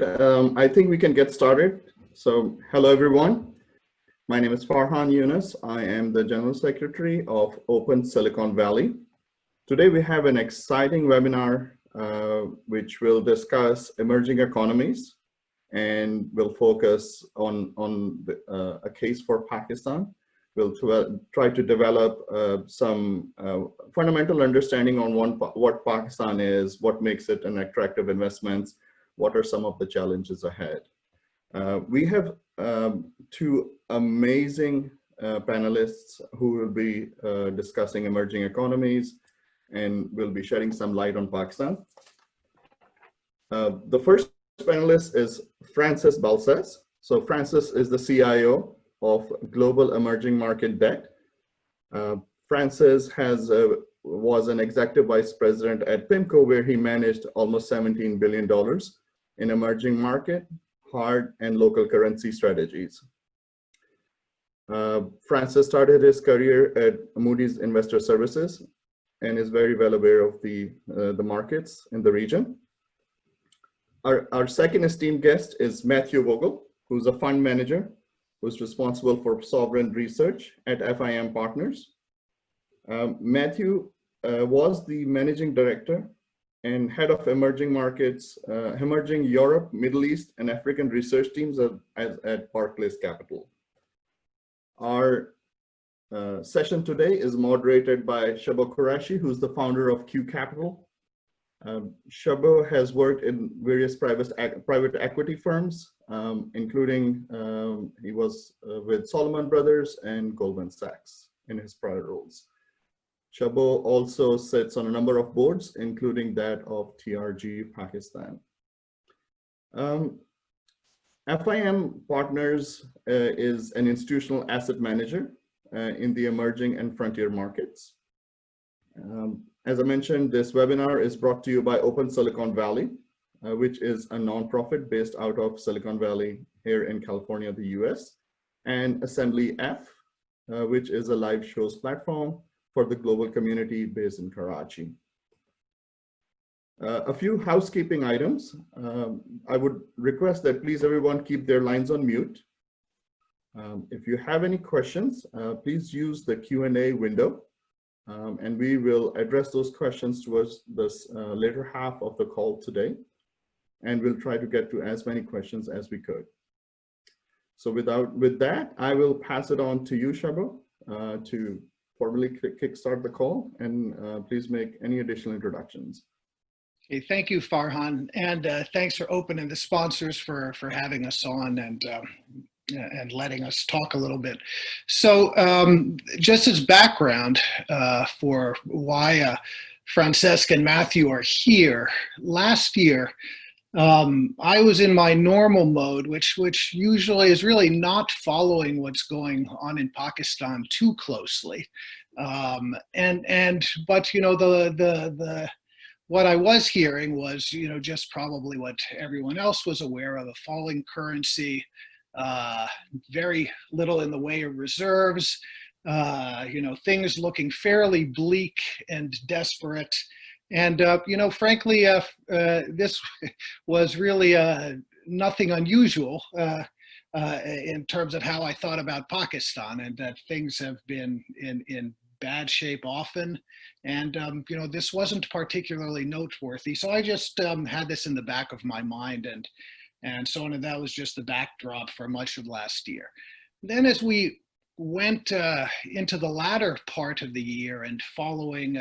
right, I think we can get started. So, hello everyone. My name is Farhan Yunus. I am the General Secretary of Open Silicon Valley. Today we have an exciting webinar which will discuss emerging economies and will focus on a case for Pakistan. We'll try to develop some fundamental understanding on what Pakistan is, what makes it an attractive investment, what are some of the challenges ahead. We have two amazing panelists who will be discussing emerging economies and will be shedding some light on Pakistan. The first panelist is Francis Balsas. So Francis is the CIO of Global Emerging Market Debt. Francis was an executive vice president at PIMCO, where he managed almost $17 billion in emerging market, hard and local currency strategies. Francis started his career at Moody's Investor Services and is very well aware of the markets in the region. Our second esteemed guest is Matthew Vogel, who's a fund manager who's responsible for sovereign research at FIM Partners. Matthew was the managing director and head of emerging markets, emerging Europe, Middle East, and African research teams at Barclays Capital. Our session today is moderated by Shabo Qureshi, who's the founder of Q Capital. Shabo has worked in various private equity firms, including he was with Solomon Brothers and Goldman Sachs in his prior roles. Shabo also sits on a number of boards, including that of TRG Pakistan. FIM Partners is an institutional asset manager in the emerging and frontier markets. As I mentioned, this webinar is brought to you by Open Silicon Valley, which is a nonprofit based out of Silicon Valley here in California, the US, and Assembly F, which is a live shows platform for the global community based in Karachi. A few housekeeping items. I would request that please everyone keep their lines on mute. If you have any questions, please use the Q&A window. And we will address those questions towards this later half of the call today. And we'll try to get to as many questions as we could. So with that, I will pass it on to you, Shabo, to formally kickstart the call. And please make any additional introductions. Okay, thank you, Farhan. And thanks for Open and the sponsors for having us on and letting us talk a little bit. So just as background for why Francesca and Matthew are here, last year I was in my normal mode, which usually is really not following what's going on in Pakistan too closely. But you know, what I was hearing was, you know, just probably what everyone else was aware of: a falling currency, very little in the way of reserves, you know, things looking fairly bleak and desperate. And, you know, frankly, this was really nothing unusual in terms of how I thought about Pakistan, and that things have been in bad shape often. And, you know, this wasn't particularly noteworthy. So I just had this in the back of my mind, and so on, and that was just the backdrop for much of last year. Then as we went into the latter part of the year and following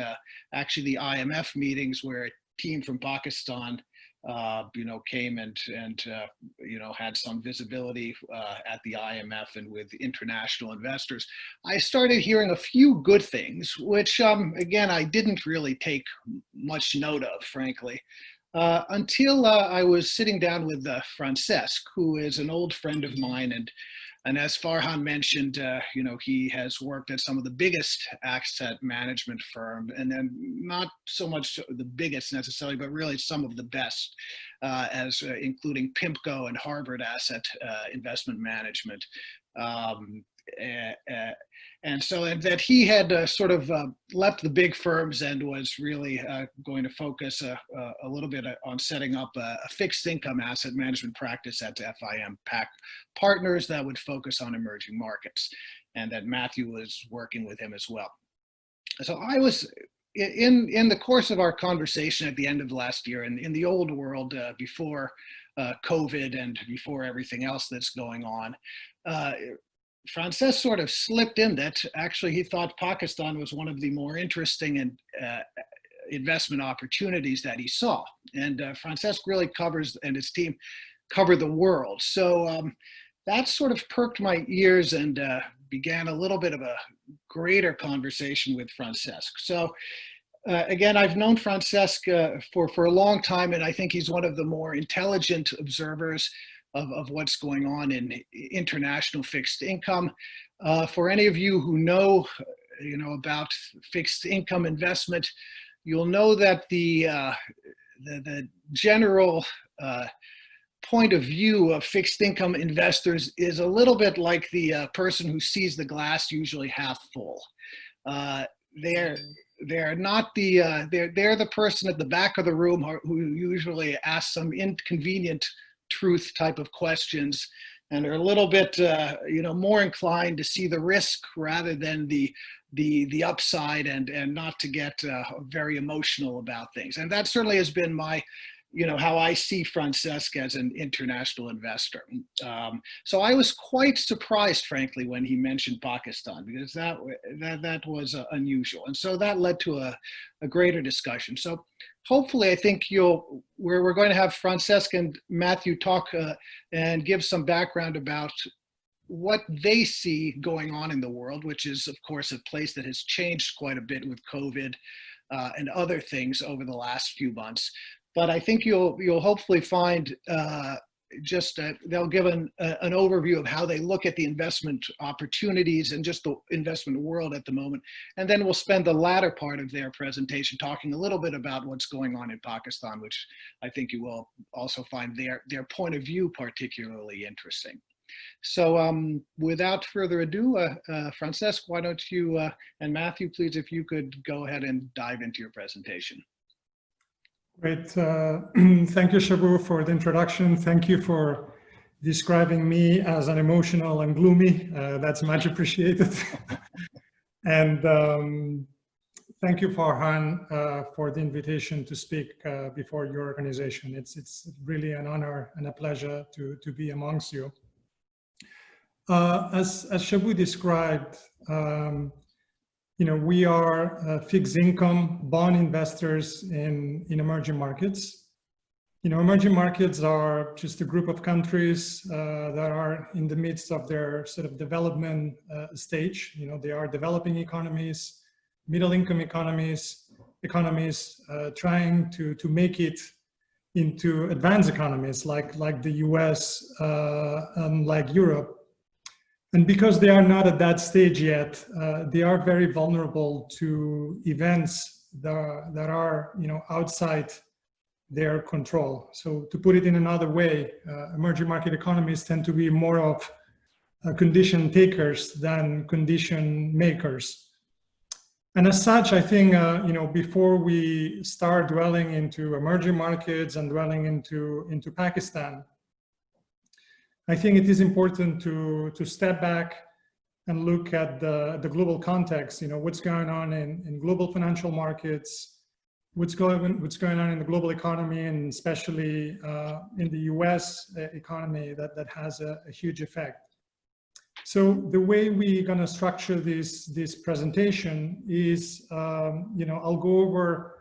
actually the IMF meetings, where a team from Pakistan you know, came and you know, had some visibility at the IMF and with international investors, I started hearing a few good things, which again, I didn't really take much note of, frankly, until I was sitting down with Francesc, who is an old friend of mine, and as Farhan mentioned, you know, he has worked at some of the biggest asset management firms, and then not so much the biggest necessarily, but really some of the best, including PIMCO and Harvard Asset Investment Management. And that he had sort of left the big firms and was really going to focus a little bit on setting up a fixed income asset management practice at FIM PAC Partners that would focus on emerging markets, and that Matthew was working with him as well. So I was in the course of our conversation at the end of last year, in the old world before COVID and before everything else that's going on, Frances sort of slipped in that actually he thought Pakistan was one of the more interesting and investment opportunities that he saw. And Frances really covers, and his team cover the world. So that sort of perked my ears and began a little bit of a greater conversation with Frances. So again, I've known Frances for a long time, and I think he's one of the more intelligent observers of what's going on in international fixed income. For any of you who know, about fixed income investment, you'll know that the general point of view of fixed income investors is a little bit like the person who sees the glass usually half full. They're not they're the person at the back of the room who usually asks some inconvenient truth type of questions, and are a little bit more inclined to see the risk rather than the upside, and not to get very emotional about things. And that certainly has been my how I see Frances as an international investor. So I was quite surprised, frankly, when he mentioned Pakistan, because that was unusual. And so that led to a greater discussion. So hopefully, I think we're going to have Frances and Matthew talk and give some background about what they see going on in the world, which is, of course, a place that has changed quite a bit with COVID and other things over the last few months. But I think you'll hopefully find they'll give an overview of how they look at the investment opportunities and just the investment world at the moment. And then we'll spend the latter part of their presentation talking a little bit about what's going on in Pakistan, which I think you will also find their point of view particularly interesting. So without further ado, Frances, why don't you, and Matthew, please, if you could go ahead and dive into your presentation. Great. Thank you, Shabu, for the introduction. Thank you for describing me as an emotional and gloomy. That's much appreciated. And thank you, Farhan, for the invitation to speak before your organization. It's really an honor and a pleasure to be amongst you. As Shabu described, we are fixed income bond investors in emerging markets. Emerging markets are just a group of countries that are in the midst of their sort of development stage. They are developing economies, middle income economies trying to make it into advanced economies like the US and like Europe. And because they are not at that stage yet, they are very vulnerable to events that are outside their control. So to put it in another way, emerging market economies tend to be more of condition takers than condition makers. And as such, I think before we start dwelling into emerging markets and dwelling into Pakistan, I think it is important to step back and look at the global context. What's going on in global financial markets, what's going on in the global economy, and especially in the US economy that has a huge effect. So the way we're going to structure this presentation is, I'll go over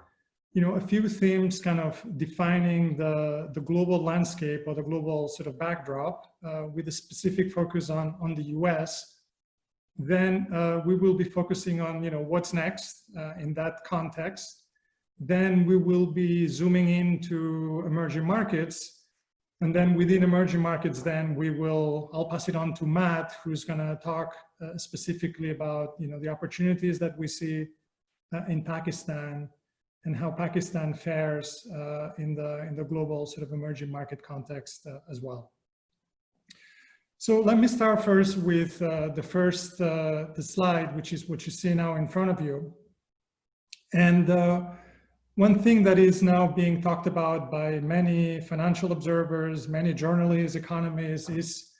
a few themes kind of defining the global landscape or the global sort of backdrop with a specific focus on the US. Then we will be focusing on what's next in that context. Then we will be zooming into emerging markets. And then within emerging markets, I'll pass it on to Matt, who's going to talk specifically about the opportunities that we see in Pakistan, and how Pakistan fares in the global sort of emerging market context as well. So let me start first with the slide, which is what you see now in front of you. And one thing that is now being talked about by many financial observers, many journalists, economists, is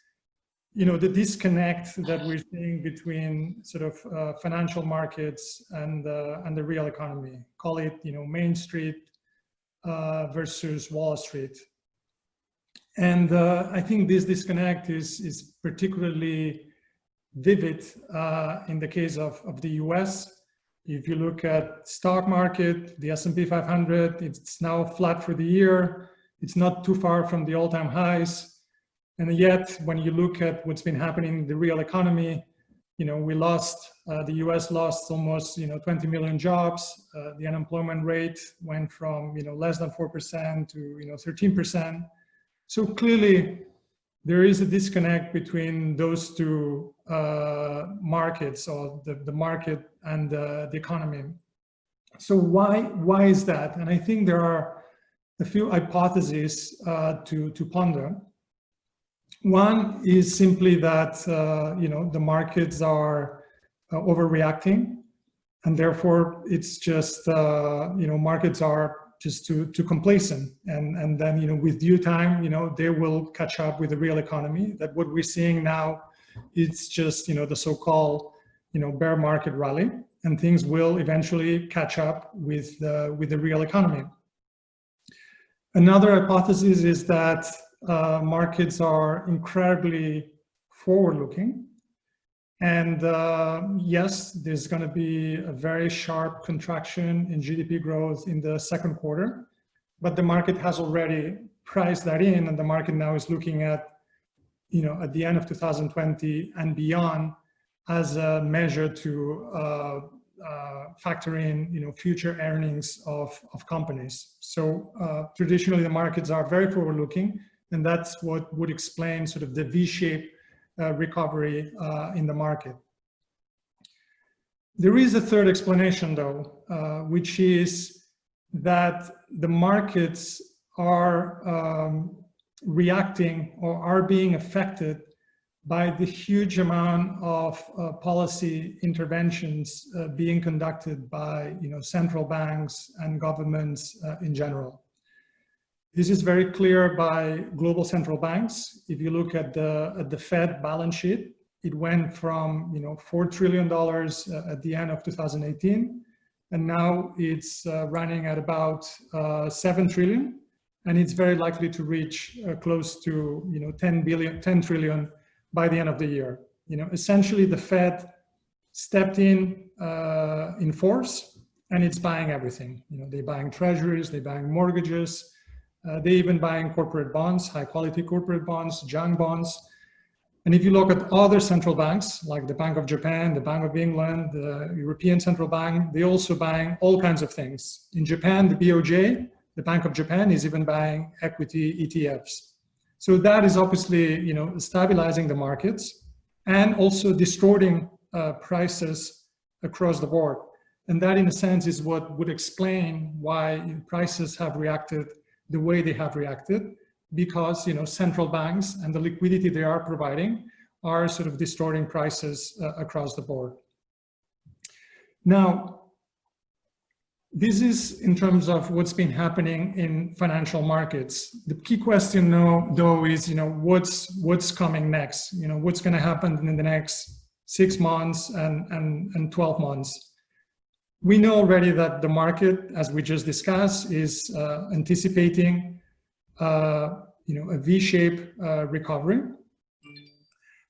the disconnect that we're seeing between sort of financial markets and the real economy. Call it Main Street versus Wall Street. And I think this disconnect is particularly vivid in the case of the US. If you look at stock market, the S&P 500, it's now flat for the year. It's not too far from the all-time highs. And yet, when you look at what's been happening in the real economy, we lost, the US lost almost 20 million jobs. The unemployment rate went from less than 4% to 13%. So clearly, there is a disconnect between those two markets, or the market and the economy. So why is that? And I think there are a few hypotheses to ponder. One is simply that the markets are overreacting, and therefore it's just markets are just too complacent, and then with due time they will catch up with the real economy. That what we're seeing now, it's just the so-called bear market rally, and things will eventually catch up with the real economy. Another hypothesis is that markets are incredibly forward-looking, and yes, there's going to be a very sharp contraction in GDP growth in the second quarter, but the market has already priced that in, and the market now is looking at at the end of 2020 and beyond as a measure to factor in future earnings of companies. So traditionally the markets are very forward-looking, and that's what would explain sort of the V-shaped recovery in the market. There is a third explanation though, which is that the markets are reacting or are being affected by the huge amount of policy interventions being conducted by central banks and governments in general. This is very clear by global central banks. If you look at the Fed balance sheet, it went from $4 trillion at the end of 2018, and now it's running at about 7 trillion, and it's very likely to reach close to 10 trillion by the end of the year. Essentially the Fed stepped in force, and it's buying everything. They're buying treasuries, they're buying mortgages, they're even buying corporate bonds, high quality corporate bonds, junk bonds. And if you look at other central banks, like the Bank of Japan, the Bank of England, the European Central Bank, they're also buying all kinds of things. In Japan, the BOJ, the Bank of Japan, is even buying equity ETFs. So that is obviously, stabilizing the markets and also distorting prices across the board. And that, in a sense, is what would explain why prices have reacted the way they have reacted, because central banks and the liquidity they are providing are sort of distorting prices across the board. Now, this is in terms of what's been happening in financial markets. The key question now, though, is what's coming next? What's going to happen in the next 6 months and 12 months? We know already that the market, as we just discussed, is anticipating a V-shaped recovery.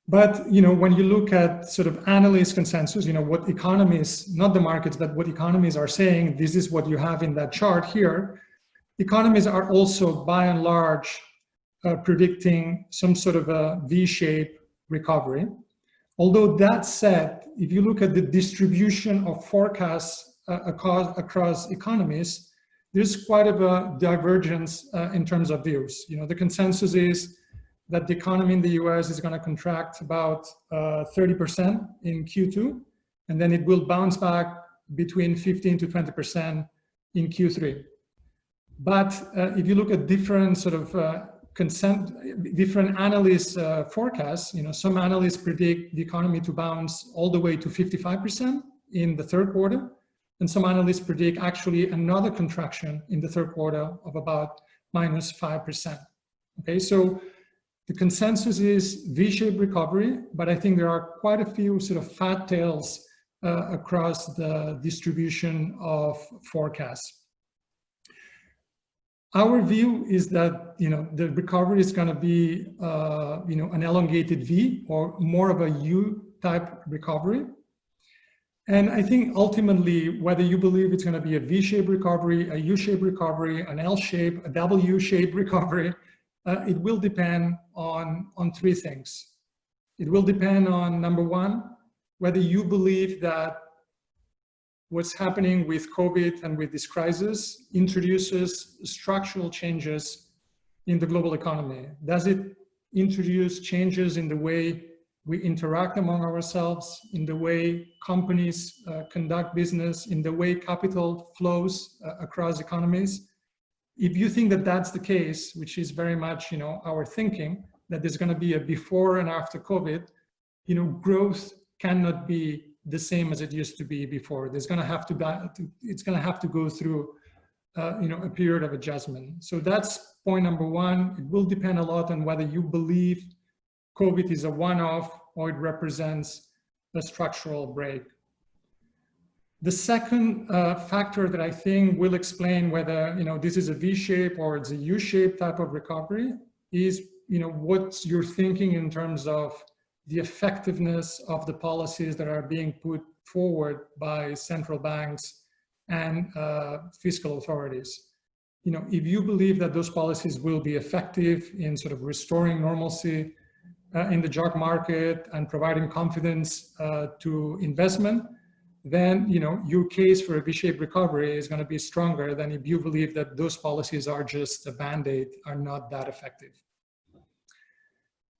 But when you look at sort of analyst consensus, what economists, not the markets, but what economists are saying, this is what you have in that chart here. Economists are also, by and large, predicting some sort of a V-shaped recovery. Although that said, if you look at the distribution of forecasts across economies, there's quite a divergence in terms of views. The consensus is that the economy in the US is going to contract about 30% in Q2, and then it will bounce back between 15 to 20% in Q3. But if you look at different sort of different analysts' forecasts. Some analysts predict the economy to bounce all the way to 55% in the third quarter, and some analysts predict actually another contraction in the third quarter of about -5%. Okay, so the consensus is V-shaped recovery, but I think there are quite a few sort of fat tails across the distribution of forecasts. Our view is that the recovery is going to be an elongated V or more of a U-type recovery. And I think ultimately, whether you believe it's going to be a V-shaped recovery, a U-shaped recovery, an L-shaped, a W-shaped recovery, it will depend on three things. It will depend on, number one, whether you believe that what's happening with COVID and with this crisis introduces structural changes in the global economy. Does it introduce changes in the way we interact among ourselves, in the way companies conduct business, in the way capital flows across economies? If you think that that's the case, which is very much our thinking, that there's going to be a before and after COVID, growth cannot be the same as it used to be before. It's going to have to go through a period of adjustment. So that's point number one. It will depend a lot on whether you believe COVID is a one-off or it represents a structural break. The second factor that I think will explain whether this is a V-shape or it's a U-shape type of recovery is what you're thinking in terms of the effectiveness of the policies that are being put forward by central banks and fiscal authorities. If you believe that those policies will be effective in sort of restoring normalcy in the job market and providing confidence to investment, then your case for a V-shaped recovery is going to be stronger than if you believe that those policies are just a band-aid, are not that effective.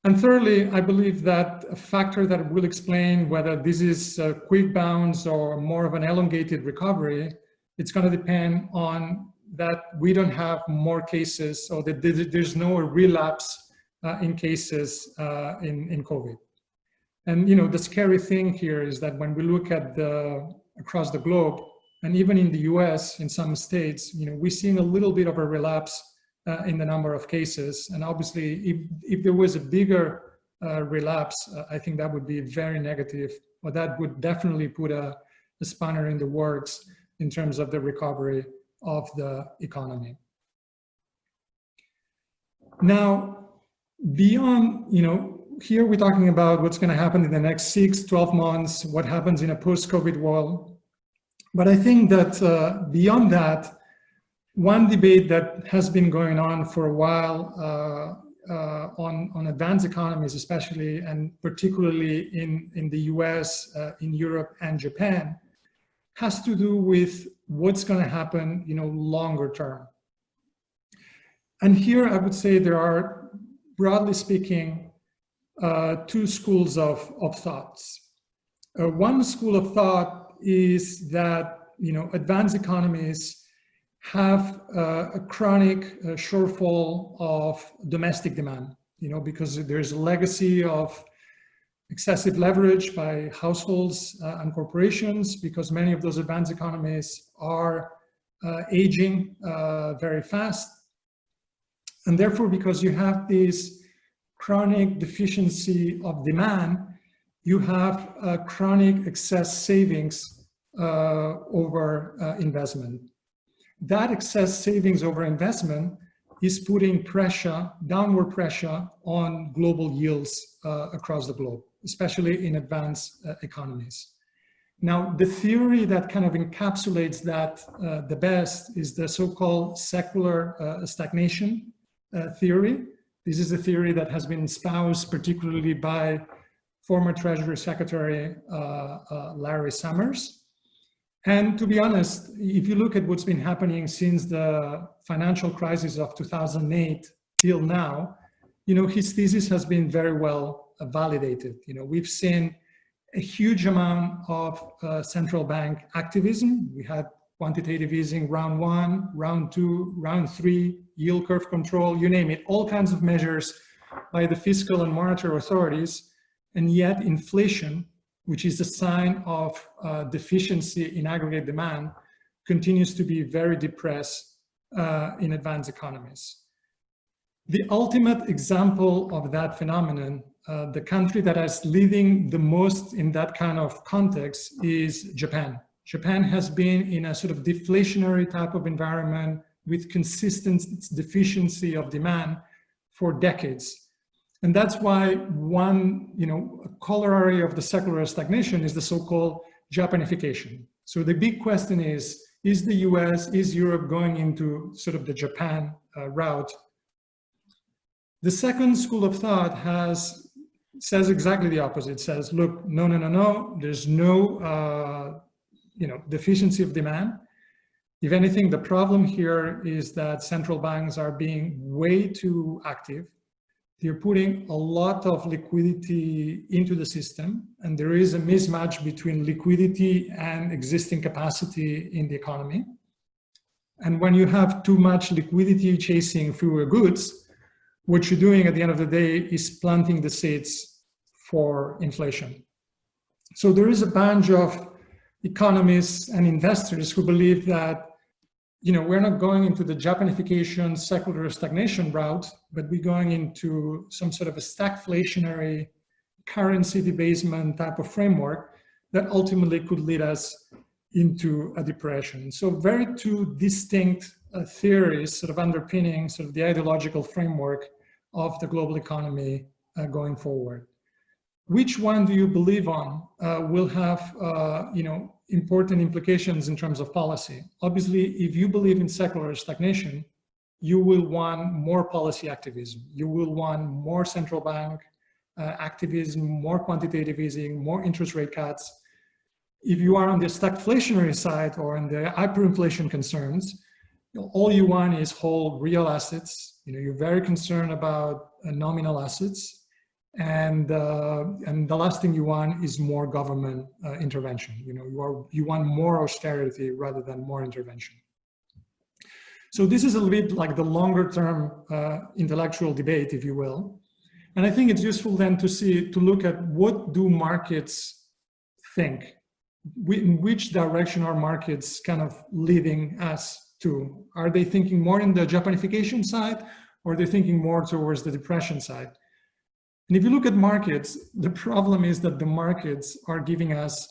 And thirdly, I believe that a factor that will explain whether this is a quick bounce or more of an elongated recovery, it's going to depend on that we don't have more cases, or that there's no relapse in cases in COVID. And the scary thing here is that when we look at across the globe, and even in the US, in some states, we're seeing a little bit of a relapse in the number of cases. And obviously, if there was a bigger relapse, I think that would be very negative, or that would definitely put a spanner in the works in terms of the recovery of the economy. Now, beyond, here we're talking about what's going to happen in the next 6-12 months, what happens in a post-COVID world. But I think that beyond that, one debate that has been going on for a while on advanced economies, especially, and particularly in the US, in Europe and Japan, has to do with what's going to happen, longer term. And here I would say there are, broadly speaking, two schools of thoughts. One school of thought is that, advanced economies have a chronic shortfall of domestic demand, because there's a legacy of excessive leverage by households and corporations, because many of those advanced economies are aging very fast. And therefore, because you have this chronic deficiency of demand, you have a chronic excess savings over investment. That excess savings over investment is putting pressure, downward pressure on global yields across the globe, especially in advanced economies. Now, the theory that kind of encapsulates that the best is the so-called secular stagnation theory. This is a theory that has been espoused particularly by former Treasury Secretary Larry Summers. And to be honest, if you look at what's been happening since the financial crisis of 2008 till now, his thesis has been very well validated. We've seen a huge amount of central bank activism. We had quantitative easing round 1, round 2, round 3, yield curve control, you name it, all kinds of measures by the fiscal and monetary authorities, and yet inflation, which is a sign of deficiency in aggregate demand, continues to be very depressed in advanced economies. The ultimate example of that phenomenon, the country that is leading the most in that kind of context is Japan. Japan has been in a sort of deflationary type of environment with consistent deficiency of demand for decades. And that's why one, corollary of the secular stagnation is the so-called Japanification. So the big question is the US, is Europe going into sort of the Japan route? The second school of thought says exactly the opposite. It says, look, no, there's no, deficiency of demand. If anything, the problem here is that central banks are being way too active. They're putting a lot of liquidity into the system, and there is a mismatch between liquidity and existing capacity in the economy. And when you have too much liquidity chasing fewer goods, what you're doing at the end of the day is planting the seeds for inflation. So there is a bunch of economists and investors who believe that we're not going into the Japanification, secular stagnation route, but we're going into some sort of a stagflationary currency debasement type of framework that ultimately could lead us into a depression. So very two distinct theories sort of underpinning sort of the ideological framework of the global economy going forward. Which one do you believe on will have, important implications in terms of policy? Obviously, if you believe in secular stagnation, you will want more policy activism. You will want more central bank activism, more quantitative easing, more interest rate cuts. If you are on the stagflationary side or on the hyperinflation concerns, all you want is hold real assets. You're very concerned about nominal assets. And the last thing you want is more government intervention. You want more austerity rather than more intervention. So this is a little bit like the longer term intellectual debate, if you will. And I think it's useful then to look at what do markets think? In which direction are markets kind of leading us to? Are they thinking more in the Japanification side, or are they thinking more towards the depression side? And if you look at markets, the problem is that the markets are giving us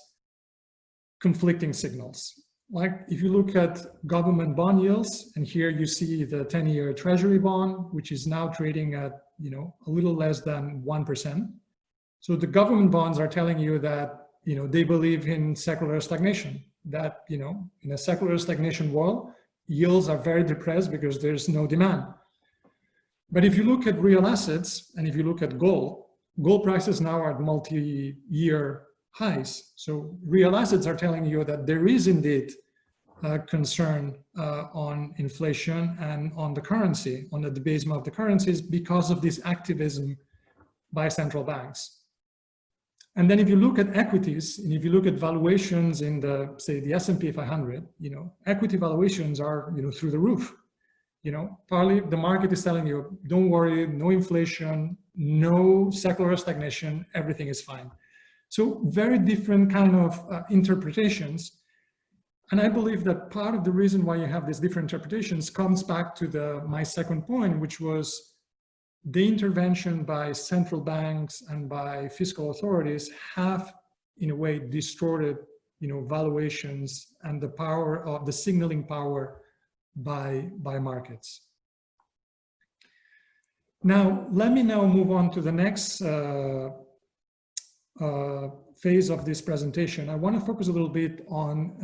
conflicting signals. Like if you look at government bond yields, and here you see the 10-year treasury bond, which is now trading at a little less than 1%. So the government bonds are telling you that they believe in secular stagnation, that in a secular stagnation world, yields are very depressed because there's no demand. But if you look at real assets, and if you look at gold prices now are at multi-year highs. So real assets are telling you that there is indeed concern on inflation and on the currency, on the debasement of the currencies because of this activism by central banks. And then if you look at equities, and if you look at valuations in say the S&P 500, equity valuations are, through the roof. Partly the market is telling you, don't worry, no inflation, no secular stagnation, everything is fine. So very different kind of interpretations. And I believe that part of the reason why you have these different interpretations comes back to my second point, which was the intervention by central banks and by fiscal authorities have, in a way, distorted, valuations and the power of the signaling power by markets. Now, let me now move on to the next phase of this presentation. I want to focus a little bit on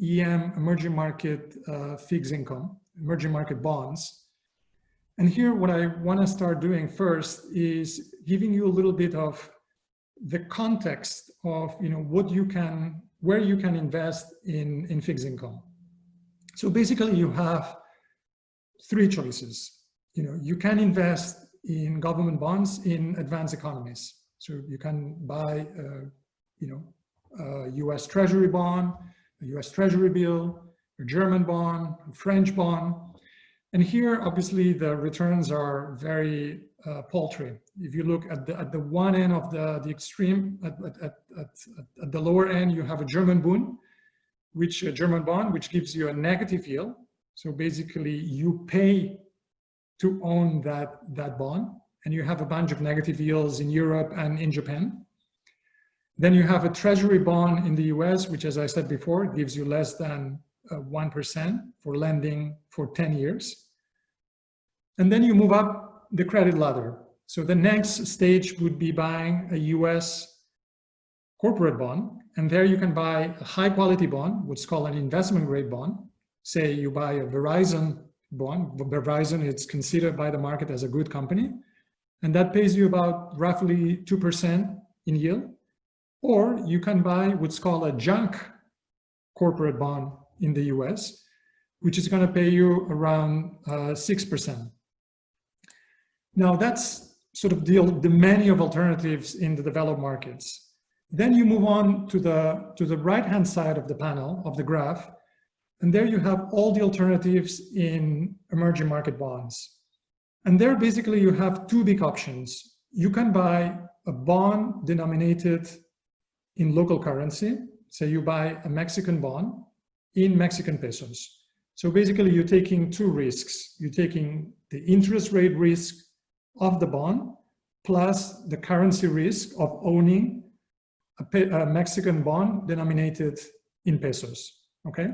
EM, emerging market fixed income, emerging market bonds. And here, what I want to start doing first is giving you a little bit of the context of where you can invest in fixed income. So basically, you have three choices. You can invest in government bonds in advanced economies. So you can buy, a U.S. Treasury bond, a U.S. Treasury bill, a German bond, a French bond. And here, obviously, the returns are very paltry. If you look at the one end of the extreme, at the lower end, you have a German bond, which gives you a negative yield. So basically, you pay to own that bond, and you have a bunch of negative yields in Europe and in Japan. Then you have a treasury bond in the US, which, as I said before, gives you less than 1% for lending for 10 years. And then you move up the credit ladder. So the next stage would be buying a US corporate bond. And there you can buy a high quality bond, what's called an investment grade bond. Say you buy a Verizon bond. Verizon is considered by the market as a good company. And that pays you about roughly 2% in yield. Or you can buy what's called a junk corporate bond in the US, which is going to pay you around 6%. Now that's sort of the menu of alternatives in the developed markets. Then you move on to the right-hand side of the panel, of the graph, and there you have all the alternatives in emerging market bonds. And there basically you have two big options. You can buy a bond denominated in local currency. So you buy a Mexican bond in Mexican pesos. So basically you're taking two risks. You're taking the interest rate risk of the bond plus the currency risk of owning a Mexican bond denominated in pesos, okay?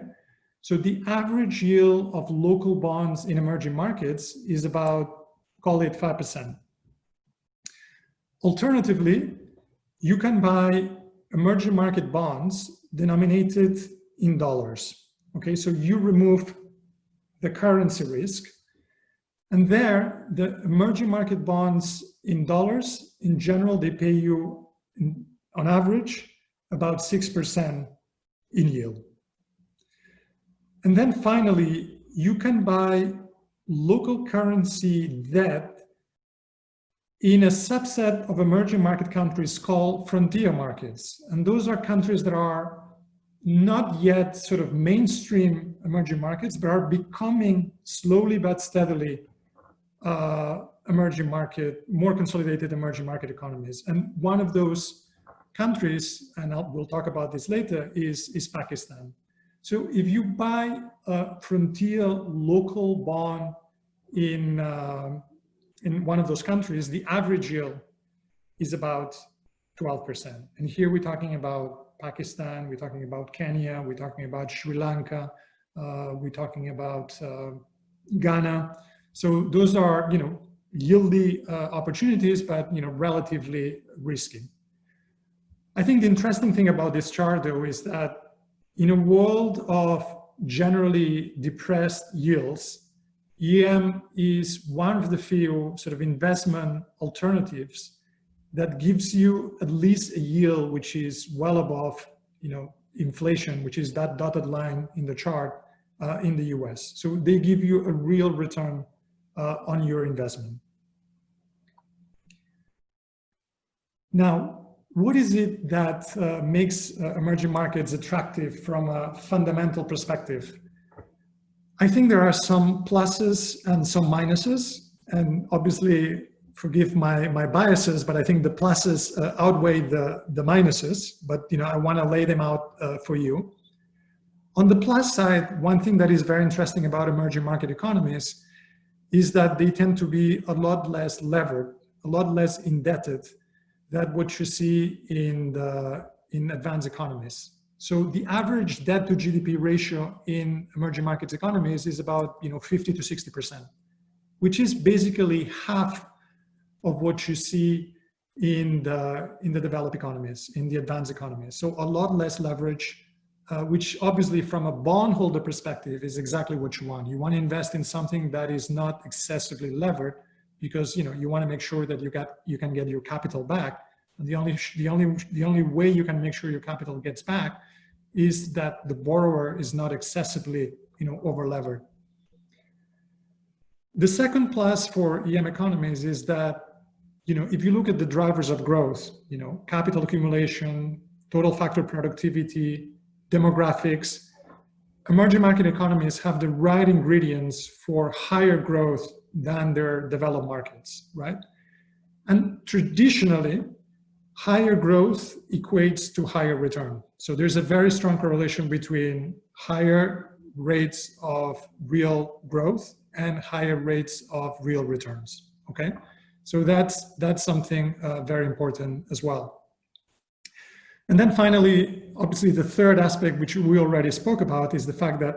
So the average yield of local bonds in emerging markets is about, call it 5%. Alternatively, you can buy emerging market bonds denominated in dollars, okay? So you remove the currency risk, and there, the emerging market bonds in dollars, in general, they pay you, on average, about 6% in yield. And then finally, you can buy local currency debt in a subset of emerging market countries called frontier markets. And those are countries that are not yet sort of mainstream emerging markets, but are becoming slowly but steadily emerging market, more consolidated emerging market economies. And one of those countries, and we'll talk about this later, is Pakistan. So if you buy a frontier local bond in one of those countries, the average yield is about 12%. And here we're talking about Pakistan, we're talking about Kenya, we're talking about Sri Lanka, we're talking about Ghana. So those are, yieldy opportunities, but, relatively risky. I think the interesting thing about this chart, though, is that in a world of generally depressed yields, EM is one of the few sort of investment alternatives that gives you at least a yield which is well above, inflation, which is that dotted line in the chart in the US. So they give you a real return on your investment. Now, what is it that makes emerging markets attractive from a fundamental perspective? I think there are some pluses and some minuses, and obviously forgive my biases, but I think the pluses outweigh the minuses, but I want to lay them out for you. On the plus side, one thing that is very interesting about emerging market economies is that they tend to be a lot less levered, a lot less indebted than what you see in advanced economies. So the average debt to GDP ratio in emerging markets economies is about 50 to 60%, which is basically half of what you see in the developed economies, in the advanced economies. So a lot less leverage, which obviously from a bondholder perspective is exactly what you want. You want to invest in something that is not excessively levered, because you want to make sure that you can get your capital back. And the only way you can make sure your capital gets back is that the borrower is not excessively over levered. The second plus for EM economies is that if you look at the drivers of growth, capital accumulation, total factor productivity, demographics, emerging market economies have the right ingredients for higher growth than their developed markets, right? And traditionally, higher growth equates to higher return. So there's a very strong correlation between higher rates of real growth and higher rates of real returns, okay? So that's something very important as well. And then finally, obviously the third aspect, which we already spoke about, is the fact that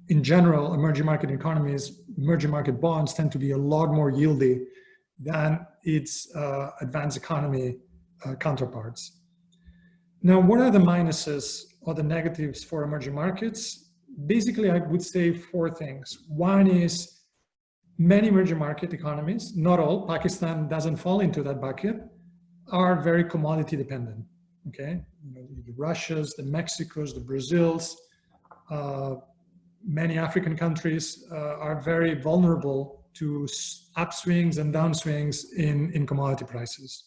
in general, emerging market economies, emerging market bonds tend to be a lot more yieldy than its advanced economy counterparts. Now, what are the minuses or the negatives for emerging markets? Basically, I would say four things. One is many emerging market economies, not all, Pakistan doesn't fall into that bucket, are very commodity dependent, okay? The Russias, the Mexicos, the Brazils, many African countries are very vulnerable to upswings and downswings in commodity prices.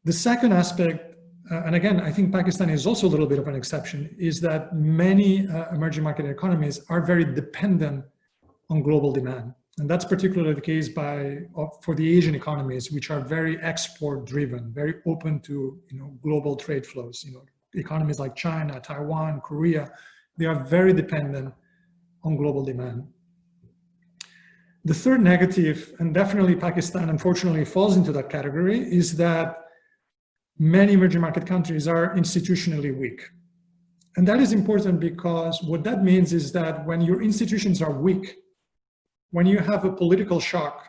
The second aspect, and again, I think Pakistan is also a little bit of an exception, is that many emerging market economies are very dependent on global demand. And that's particularly the case for the Asian economies, which are very export driven, very open to global trade flows. Economies like China, Taiwan, Korea, they are very dependent on global demand. The third negative, and definitely Pakistan unfortunately falls into that category, is that many emerging market countries are institutionally weak. And that is important because what that means is that when your institutions are weak, when you have a political shock,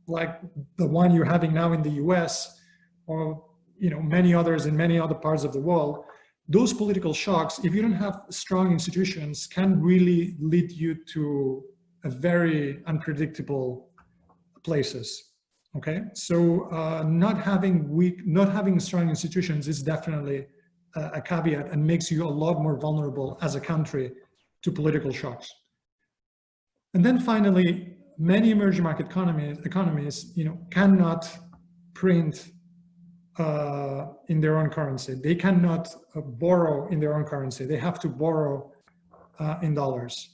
like the one you're having now in the US, or many others in many other parts of the world, those political shocks, if you don't have strong institutions, can really lead you to a very unpredictable places. Okay, so not having strong institutions is definitely a caveat and makes you a lot more vulnerable as a country to political shocks. And then finally, many emerging market economies cannot print in their own currency. They cannot borrow in their own currency. They have to borrow in dollars.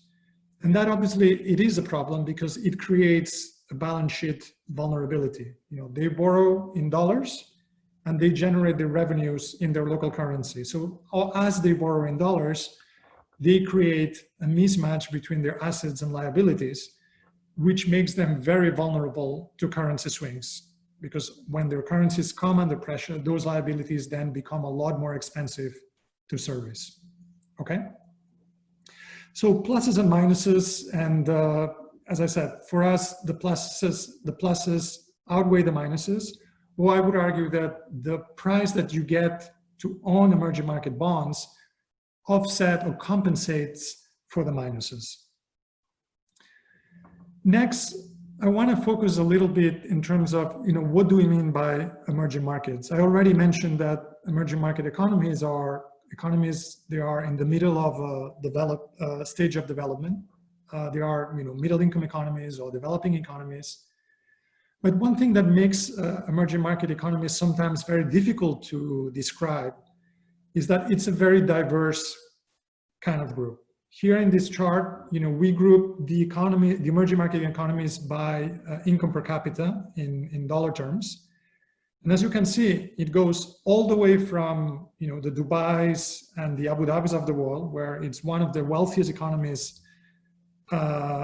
And that obviously, it is a problem because it creates a balance sheet vulnerability. They borrow in dollars and they generate their revenues in their local currency. So as they borrow in dollars, they create a mismatch between their assets and liabilities, which makes them very vulnerable to currency swings. Because when their currencies come under pressure, those liabilities then become a lot more expensive to service, okay? So pluses and minuses, and as I said, for us, the pluses outweigh the minuses. Well, I would argue that the price that you get to own emerging market bonds offset or compensates for the minuses. Next, I want to focus a little bit in terms of, what do we mean by emerging markets? I already mentioned that emerging market economies are they are in the middle of a stage of development. They are, middle income economies or developing economies. But one thing that makes emerging market economies sometimes very difficult to describe is that it's a very diverse kind of group. Here in this chart, we group the emerging market economies by income per capita in dollar terms. And as you can see, it goes all the way from, the Dubais and the Abu Dhabis of the world, where it's one of the wealthiest economies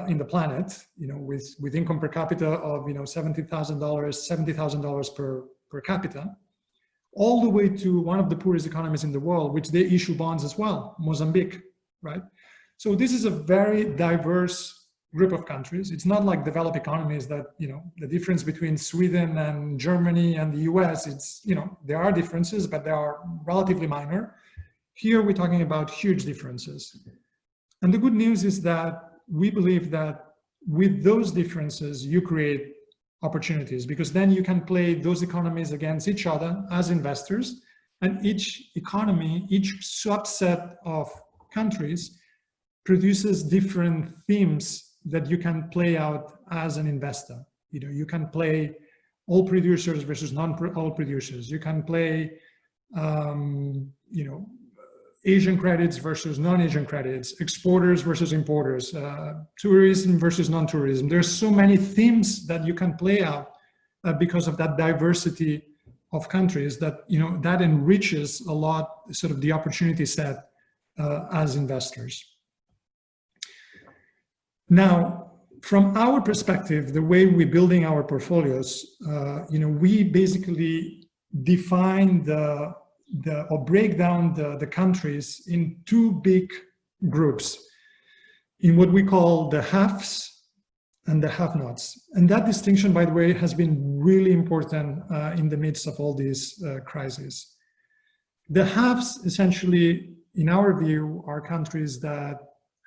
in the planet, with income per capita of, $70,000 per capita, all the way to one of the poorest economies in the world, which they issue bonds as well, Mozambique, right? So this is a very diverse group of countries. It's not like developed economies that, the difference between Sweden and Germany and the US, it's, there are differences, but they are relatively minor. Here we're talking about huge differences. And the good news is that we believe that with those differences, you create opportunities, because then you can play those economies against each other as investors, and each economy, each subset of countries produces different themes that you can play out as an investor. You can play all producers versus non-all producers. You can play, Asian credits versus non-Asian credits, exporters versus importers, tourism versus non-tourism. There's so many themes that you can play out because of that diversity of countries that, that enriches a lot sort of the opportunity set as investors. Now, from our perspective, the way we're building our portfolios, we basically define or break down the countries in two big groups, in what we call the haves and the have-nots. And that distinction, by the way, has been really important in the midst of all these crises. The haves, essentially, in our view, are countries that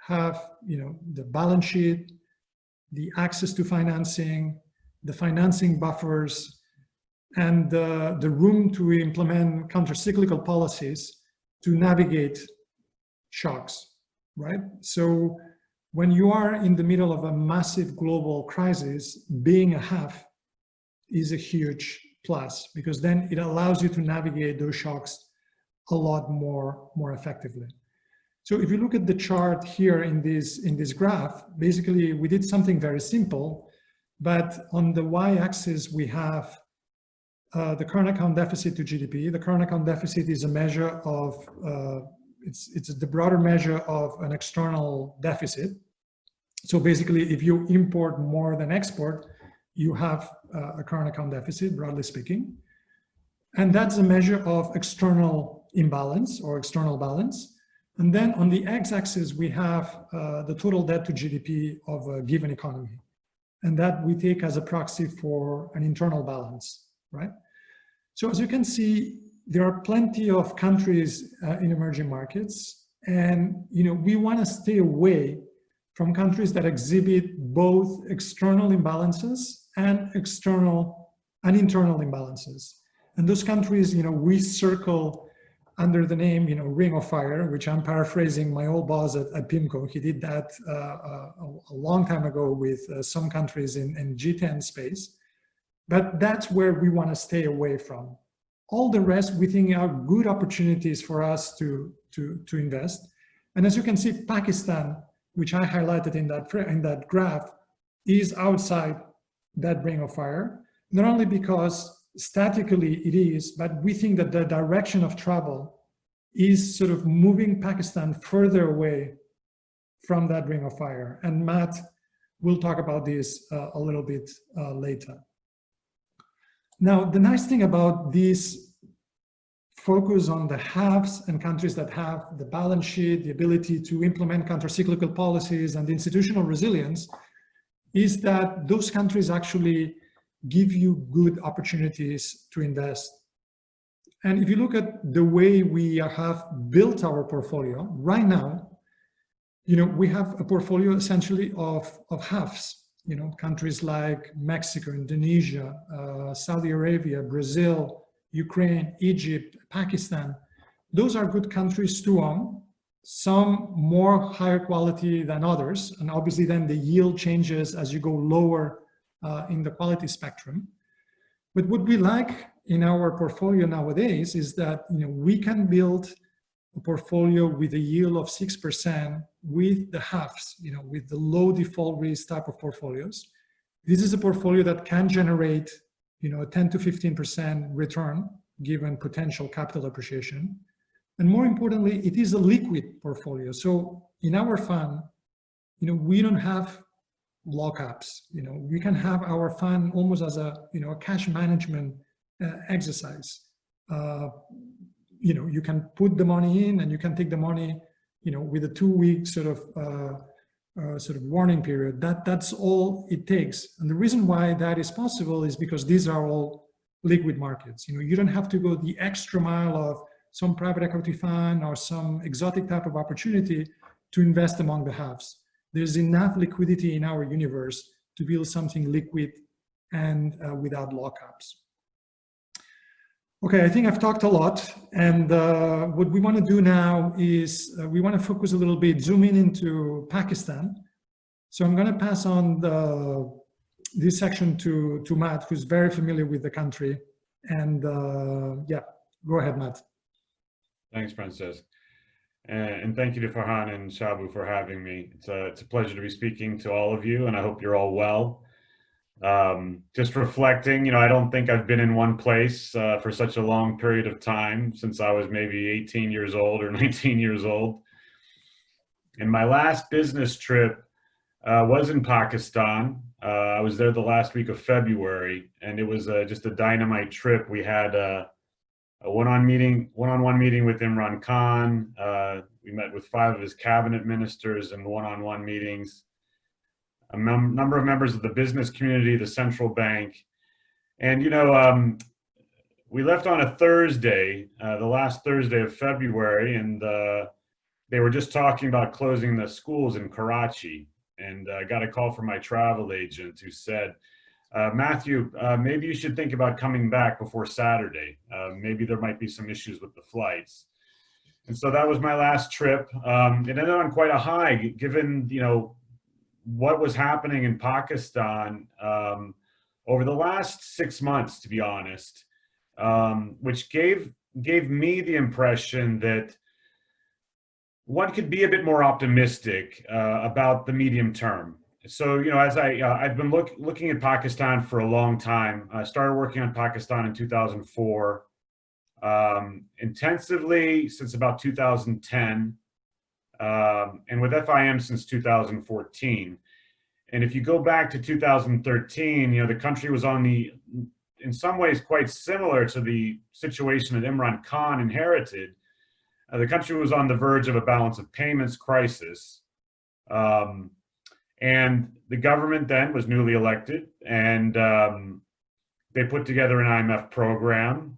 have, the balance sheet, the access to financing, the financing buffers, and the room to implement counter-cyclical policies to navigate shocks, right? So when you are in the middle of a massive global crisis, being a have is a huge plus, because then it allows you to navigate those shocks a lot more effectively. So if you look at the chart here in this graph, basically we did something very simple, but on the y-axis we have the current account deficit to GDP. The current account deficit is a measure of, it's the broader measure of an external deficit. So basically, if you import more than export, you have a current account deficit, broadly speaking. And that's a measure of external imbalance or external balance. And then on the x-axis, we have the total debt to GDP of a given economy. And that we take as a proxy for an internal balance, right? So as you can see, there are plenty of countries in emerging markets. And we want to stay away from countries that exhibit both external imbalances and internal imbalances. And those countries, we circle under the name, Ring of Fire, which I'm paraphrasing my old boss at PIMCO. He did that a long time ago with some countries in G10 space. But that's where we want to stay away from. All the rest, we think, are good opportunities for us to invest. And as you can see, Pakistan, which I highlighted in that graph, is outside that Ring of Fire, not only because statically it is, but we think that the direction of travel is sort of moving Pakistan further away from that Ring of Fire. And Matt will talk about this a little bit later. Now, the nice thing about this focus on the haves and countries that have the balance sheet, the ability to implement counter-cyclical policies and the institutional resilience is that those countries actually give you good opportunities to invest. And if you look at the way we have built our portfolio right now, we have a portfolio essentially of haves. Countries like Mexico, Indonesia, Saudi Arabia, Brazil, Ukraine, Egypt, Pakistan. Those are good countries to own, some more higher quality than others. And obviously then the yield changes as you go lower in the quality spectrum. But what we like in our portfolio nowadays is that we can build a portfolio with a yield of 6% with the haves, with the low default risk type of portfolios. This is a portfolio that can generate, a 10 to 15% return given potential capital appreciation. And more importantly, it is a liquid portfolio. So in our fund, we don't have lockups. We can have our fund almost as a, a cash management exercise. You can put the money in and you can take the money, with a 2-week sort of warning period. That's all it takes. And the reason why that is possible is because these are all liquid markets. You don't have to go the extra mile of some private equity fund or some exotic type of opportunity to invest among the haves. There's enough liquidity in our universe to build something liquid and without lockups. Okay, I think I've talked a lot, and what we want to do now is we want to focus a little bit, zoom in into Pakistan. So I'm going to pass on this section to Matt, who's very familiar with the country. And yeah, go ahead, Matt. Thanks, Francis. And thank you to Farhan and Shabu for having me. It's a pleasure to be speaking to all of you, and I hope you're all well. Just reflecting, I don't think I've been in one place for such a long period of time since I was maybe 18 years old or 19 years old. And my last business trip was in Pakistan. I was there the last week of February, and it was just a dynamite trip. We had a one-on-one meeting with Imran Khan. We met with 5 of his cabinet ministers in one-on-one meetings. A number of members of the business community, the central bank, and we left on a Thursday, the last Thursday of February, and they were just talking about closing the schools in Karachi. And I got a call from my travel agent who said, Matthew, maybe you should think about coming back before Saturday. Maybe there might be some issues with the flights. And so that was my last trip. It ended on quite a high, given, what was happening in Pakistan over the last 6 months, to be honest, which gave me the impression that one could be a bit more optimistic about the medium term. So, as I've been looking at Pakistan for a long time. I started working on Pakistan in 2004, intensively since about 2010, and with FIM since 2014. And if you go back to 2013, the country was in some ways quite similar to the situation that Imran Khan inherited. The country was on the verge of a balance of payments crisis. And the government then was newly elected, and they put together an IMF program,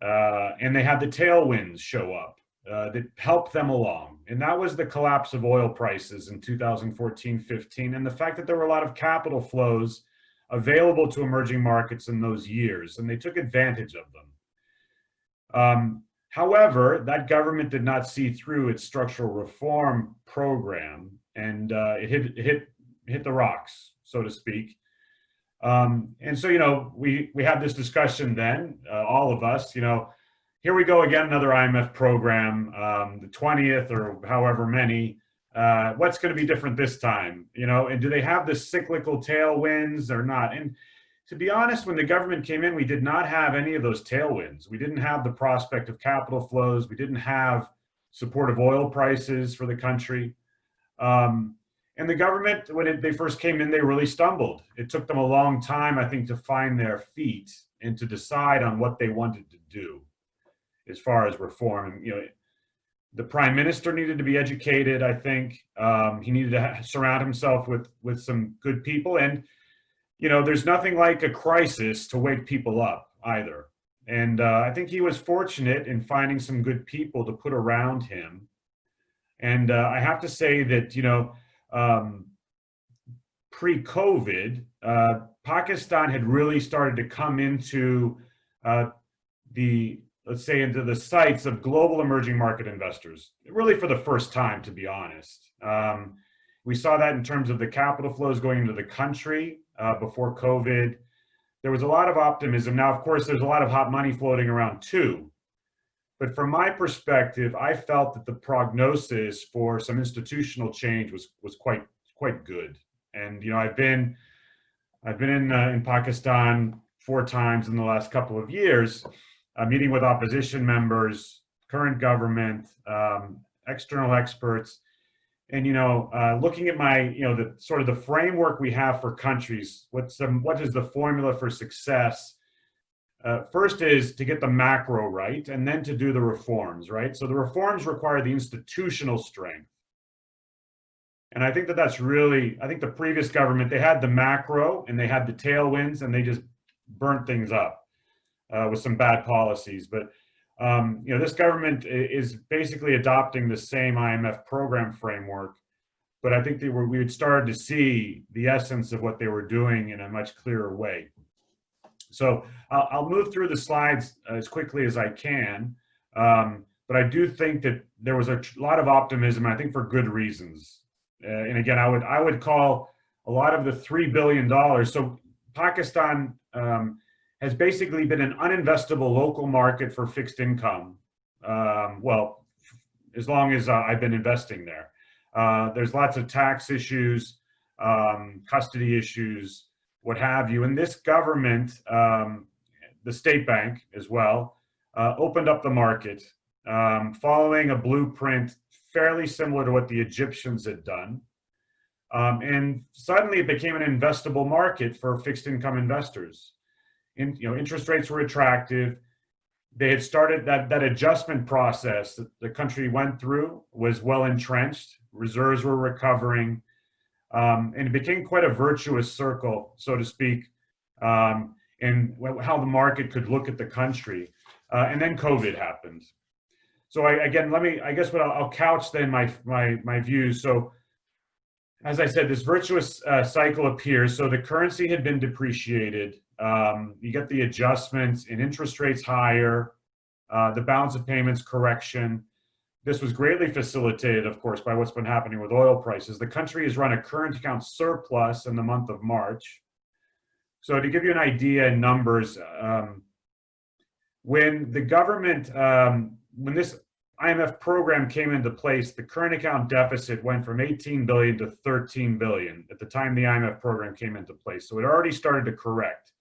and they had the tailwinds show up that helped them along. And that was the collapse of oil prices in 2014-15, and the fact that there were a lot of capital flows available to emerging markets in those years, and they took advantage of them. However, that government did not see through its structural reform program, and it hit the rocks, so to speak. And so, we had this discussion then, all of us, here we go again, another IMF program, the 20th or however many. What's going to be different this time? And do they have the cyclical tailwinds or not? And to be honest, when the government came in, we did not have any of those tailwinds. We didn't have the prospect of capital flows. We didn't have supportive oil prices for the country. And the government, when they first came in, they really stumbled. It took them a long time, I think, to find their feet and to decide on what they wanted to do as far as reform. The prime minister needed to be educated, I think. He needed to surround himself with some good people. And there's nothing like a crisis to wake people up either. And I think he was fortunate in finding some good people to put around him. And I have to say that, pre-COVID, Pakistan had really started to come into into the sights of global emerging market investors, really for the first time, to be honest. We saw that in terms of the capital flows going into the country before COVID. There was a lot of optimism. Now, of course, there's a lot of hot money floating around too. But from my perspective, I felt that the prognosis for some institutional change was quite good. And I've been in Pakistan 4 times in the last couple of years, meeting with opposition members, current government, external experts. And looking at the sort of the framework we have for countries, what is the formula for success? First is to get the macro right, and then to do the reforms, right? So the reforms require the institutional strength. And I think that's really, I think the previous government, they had the macro and they had the tailwinds, and they just burnt things up with some bad policies. But this government is basically adopting the same IMF program framework, but I think we had started to see the essence of what they were doing in a much clearer way. So I'll move through the slides as quickly as I can, but I do think that there was a lot of optimism, I think for good reasons. And again, I would call a lot of the $3 billion. So Pakistan has basically been an uninvestable local market for fixed income, as long as I've been investing there. There's lots of tax issues, custody issues, what have you. And this government, the state bank as well, opened up the market, following a blueprint fairly similar to what the Egyptians had done. And suddenly it became an investable market for fixed income investors. Interest rates were attractive. They had started that adjustment process that the country went through was well entrenched. Reserves were recovering, and it became quite a virtuous circle, so to speak, in how the market could look at the country. And then COVID happened. So I guess I'll couch then my views. So as I said, this virtuous cycle appears. So the currency had been depreciated. You get the adjustments in interest rates higher, the balance of payments correction. This was greatly facilitated, of course, by what's been happening with oil prices. The country has run a current account surplus in the month of March. So to give you an idea in numbers, when the government, when this IMF program came into place, the current account deficit went from 18 billion to 13 billion at the time the IMF program came into place. So it already started to correct.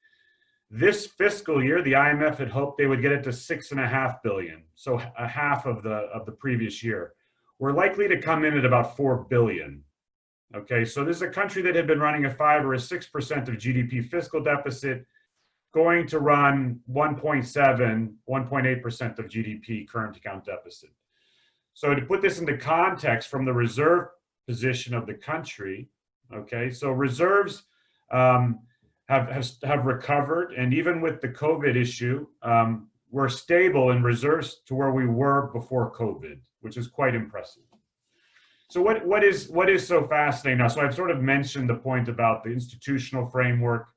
This fiscal year, the IMF had hoped they would get it to 6.5 billion, so a half of the previous year. We're likely to come in at about 4 billion. Okay, so this is a country that had been running a 5 or a 6% of GDP fiscal deficit, going to run 1.7, 1.8% of GDP current account deficit. So to put this into context from the reserve position of the country, okay, so reserves have recovered, and even with the COVID issue, we're stable in reserves to where we were before COVID, which is quite impressive. So what is so fascinating now? So I've sort of mentioned the point about the institutional framework.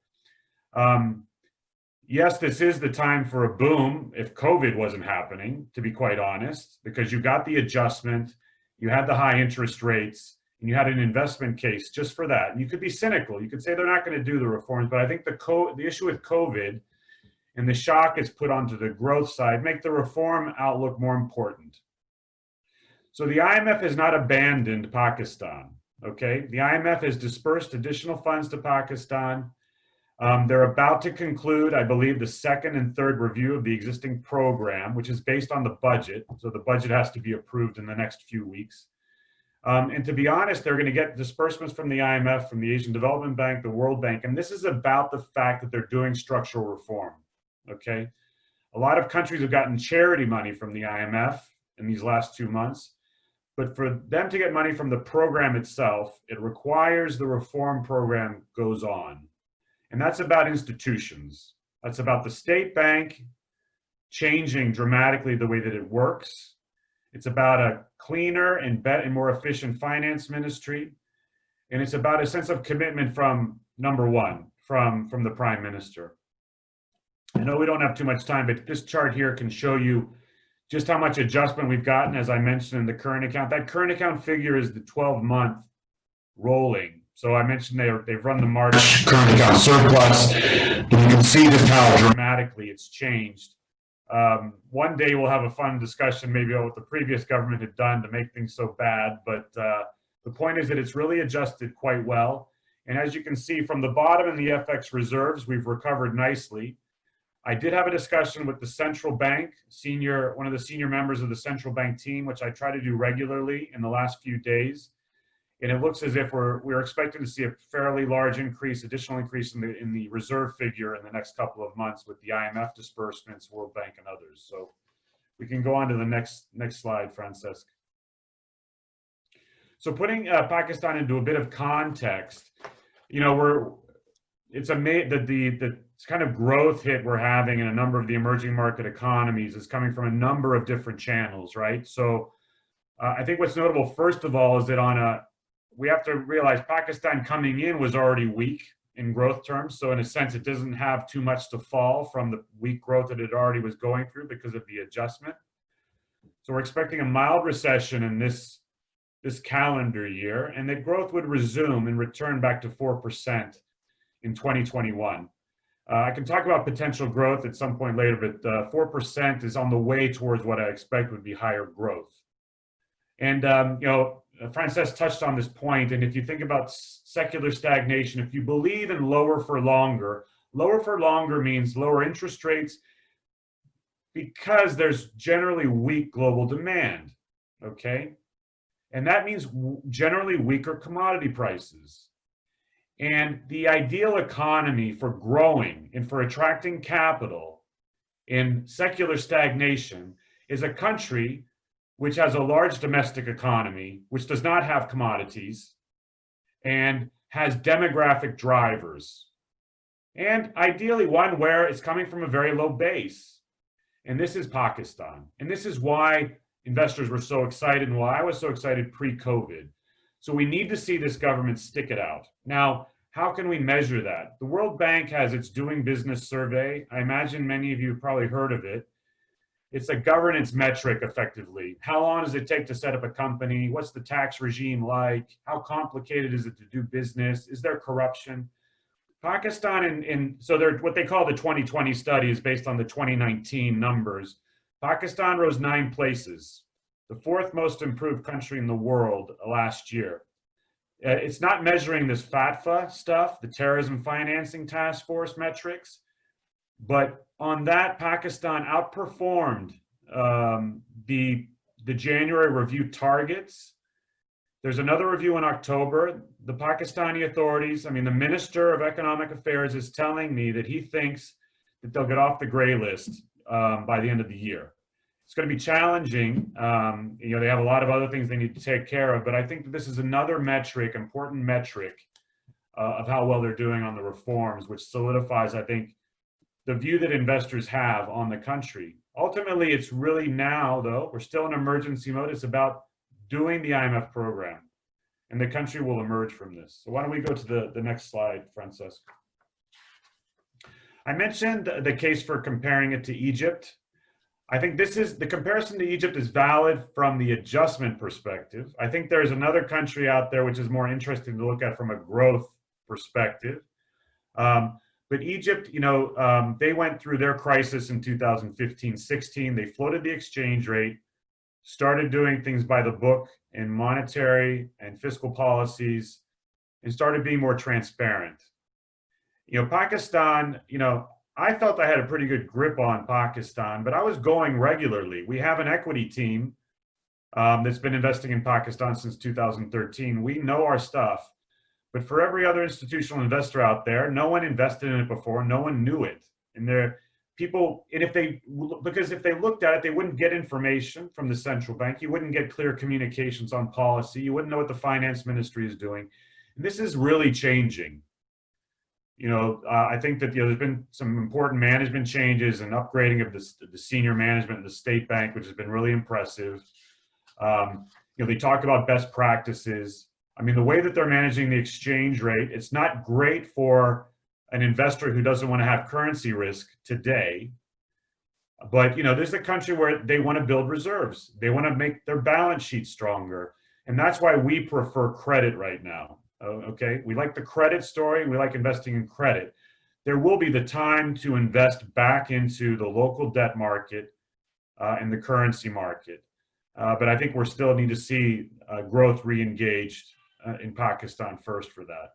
Yes, this is the time for a boom if COVID wasn't happening, to be quite honest, because you got the adjustment, you had the high interest rates, and you had an investment case just for that. And you could be cynical. You could say they're not going to do the reforms, but I think the issue with COVID and the shock it's put onto the growth side make the reform outlook more important. So the IMF has not abandoned Pakistan, okay? The IMF has dispersed additional funds to Pakistan. They're about to conclude, I believe, the second and third review of the existing program, which is based on the budget. So the budget has to be approved in the next few weeks. And to be honest, they're going to get disbursements from the IMF, from the Asian Development Bank, the World Bank. And this is about the fact that they're doing structural reform, okay? A lot of countries have gotten charity money from the IMF in these last 2 months. But for them to get money from the program itself, it requires the reform program goes on. And that's about institutions. That's about the state bank changing dramatically the way that it works. It's about a cleaner and better and more efficient finance ministry. And it's about a sense of commitment from number one, from the Prime Minister. I know we don't have too much time, but this chart here can show you just how much adjustment we've gotten, as I mentioned, in the current account. That current account figure is the 12-month rolling. So I mentioned they've run the March current account surplus. And you can see just how dramatically it's changed. One day we'll have a fun discussion maybe about what the previous government had done to make things so bad. But the point is that it's really adjusted quite well. And as you can see from the bottom in the FX reserves, we've recovered nicely. I did have a discussion with the central bank, one of the senior members of the central bank team, which I try to do regularly in the last few days. And it looks as if we're expecting to see a fairly large additional increase in the reserve figure in the next couple of months with the IMF disbursements, World Bank, and others. So we can go on to the next slide, Francesc. So putting Pakistan into a bit of context, it's amazing that the kind of growth hit we're having in a number of the emerging market economies is coming from a number of different channels, right? So I think what's notable, first of all, is that we have to realize Pakistan coming in was already weak in growth terms. So in a sense, it doesn't have too much to fall from the weak growth that it already was going through because of the adjustment. So we're expecting a mild recession in this calendar year, and that growth would resume and return back to 4% in 2021. I can talk about potential growth at some point later, but 4% is on the way towards what I expect would be higher growth. And, Frances touched on this point, and if you think about secular stagnation, if you believe in lower for longer means lower interest rates because there's generally weak global demand, okay? And that means generally weaker commodity prices. And the ideal economy for growing and for attracting capital in secular stagnation is a country which has a large domestic economy, which does not have commodities, and has demographic drivers. And ideally one where it's coming from a very low base. And this is Pakistan. And this is why investors were so excited and why I was so excited pre-COVID. So we need to see this government stick it out. Now, how can we measure that? The World Bank has its Doing Business survey. I imagine many of you have probably heard of it. It's a governance metric, effectively. How long does it take to set up a company? What's the tax regime like? How complicated is it to do business? Is there corruption? Pakistan, so they're what they call the 2020 study is based on the 2019 numbers. Pakistan rose 9 places, the 4th most improved country in the world last year. It's not measuring this FATFA stuff, the Terrorism Financing Task Force metrics, but on that, Pakistan outperformed the January review targets. There's another review in October. The Pakistani authorities, the Minister of Economic Affairs is telling me that he thinks that they'll get off the gray list by the end of the year. It's going to be challenging. They have a lot of other things they need to take care of, but I think that this is another metric, important metric of how well they're doing on the reforms, which solidifies, I think, the view that investors have on the country. Ultimately, it's really now, though, we're still in emergency mode. It's about doing the IMF program, and the country will emerge from this. So why don't we go to the next slide, Francesca? I mentioned the case for comparing it to Egypt. I think the comparison to Egypt is valid from the adjustment perspective. I think there's another country out there which is more interesting to look at from a growth perspective. But Egypt, they went through their crisis in 2015-16. They floated the exchange rate, started doing things by the book in monetary and fiscal policies, and started being more transparent. Pakistan, I felt I had a pretty good grip on Pakistan, but I was going regularly. We have an equity team that's been investing in Pakistan since 2013. We know our stuff. But for every other institutional investor out there, no one invested in it before, no one knew it. And if they looked at it, they wouldn't get information from the central bank. You wouldn't get clear communications on policy. You wouldn't know what the finance ministry is doing. And this is really changing. I think that there's been some important management changes and upgrading of the senior management in the state bank, which has been really impressive. They talk about best practices. The way that they're managing the exchange rate, it's not great for an investor who doesn't want to have currency risk today. But, this is a country where they want to build reserves. They want to make their balance sheet stronger. And that's why we prefer credit right now. Okay, we like the credit story. We like investing in credit. There will be the time to invest back into the local debt market and the currency market. But I think we still need to see growth re-engaged in Pakistan first for that.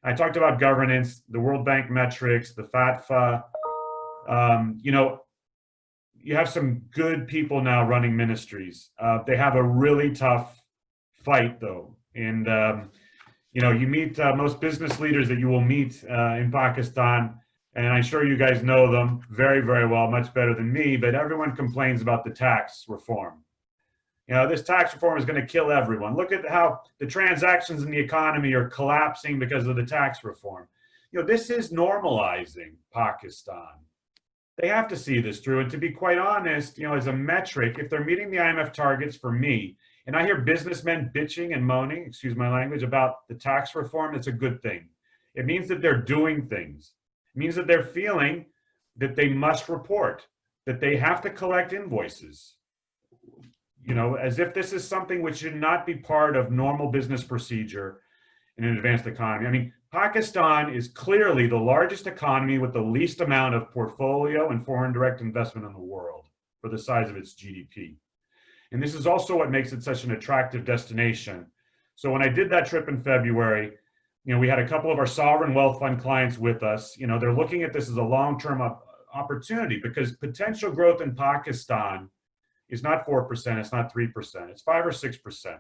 I talked about governance, the World Bank metrics, the FATFA. You have some good people now running ministries. They have a really tough fight, though. And you meet most business leaders that you will meet in Pakistan, and I'm sure you guys know them very, very well, much better than me, but everyone complains about the tax reform. This tax reform is going to kill everyone. Look at how the transactions in the economy are collapsing because of the tax reform. This is normalizing Pakistan. They have to see this through. And to be quite honest, as a metric, if they're meeting the IMF targets for me, and I hear businessmen bitching and moaning, excuse my language, about the tax reform, it's a good thing. It means that they're doing things. It means that they're feeling that they must report, that they have to collect invoices. As if this is something which should not be part of normal business procedure in an advanced economy. Pakistan is clearly the largest economy with the least amount of portfolio and foreign direct investment in the world for the size of its GDP. And this is also what makes it such an attractive destination. So when I did that trip in February, we had a couple of our sovereign wealth fund clients with us. They're looking at this as a long-term opportunity, because potential growth in Pakistan is not 4%, it's not 3%, it's 5 or 6%.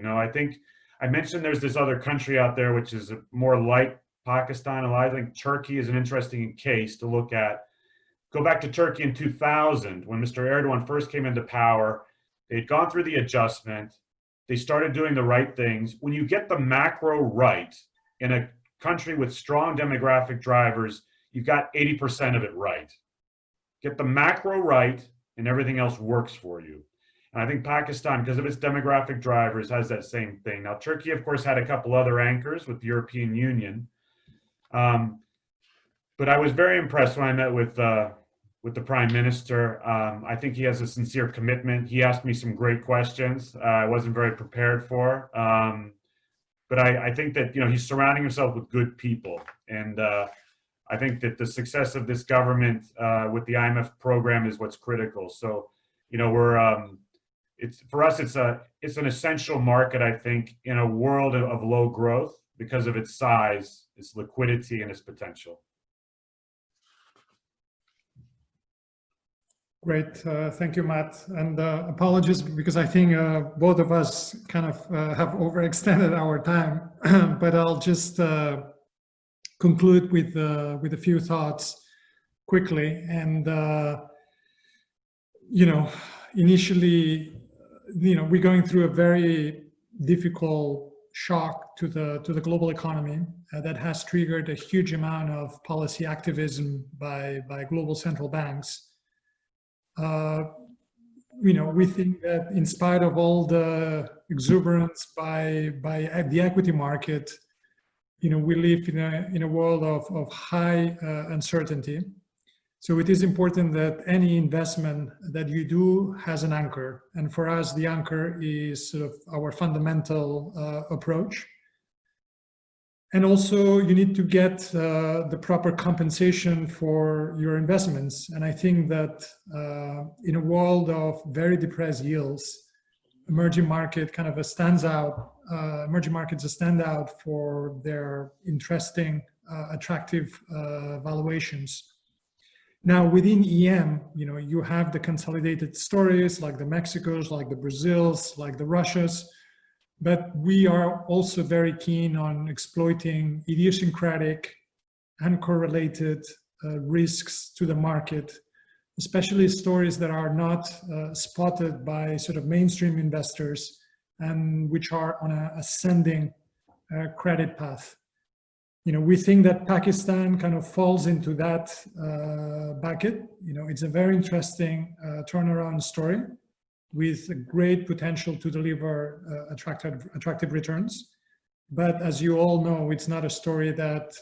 I think I mentioned there's this other country out there which is more like Pakistan. I think Turkey is an interesting case to look at. Go back to Turkey in 2000 when Mr. Erdogan first came into power. They'd gone through the adjustment. They started doing the right things. When you get the macro right in a country with strong demographic drivers, you've got 80% of it right. Get the macro right and everything else works for you. And I think Pakistan, because of its demographic drivers, has that same thing. Now, Turkey, of course, had a couple other anchors with the European Union. But I was very impressed when I met with the Prime Minister. I think he has a sincere commitment. He asked me some great questions I wasn't very prepared for. But I think that he's surrounding himself with good people. And I think that the success of this government with the IMF program is what's critical. So, for us, it's an essential market, I think, in a world of low growth because of its size, its liquidity, and its potential. Great. Thank you, Matt. And apologies because I think both of us kind of have overextended our time, but I'll just conclude with a few thoughts quickly. And, initially, we're going through a very difficult shock to the global economy that has triggered a huge amount of policy activism by global central banks. We think that in spite of all the exuberance by the equity market, we live in a world of high uncertainty. So it is important that any investment that you do has an anchor. And for us, the anchor is sort of our fundamental approach. And also you need to get the proper compensation for your investments. And I think that in a world of very depressed yields, emerging markets stand out for their interesting, attractive valuations. Now within EM, you have the consolidated stories like the Mexicos, like the Brazils, like the Russias, but we are also very keen on exploiting idiosyncratic, uncorrelated risks to the market, especially stories that are not spotted by sort of mainstream investors and which are on an ascending credit path. We think that Pakistan kind of falls into that bucket. It's a very interesting turnaround story with a great potential to deliver attractive returns. But as you all know, it's not a story that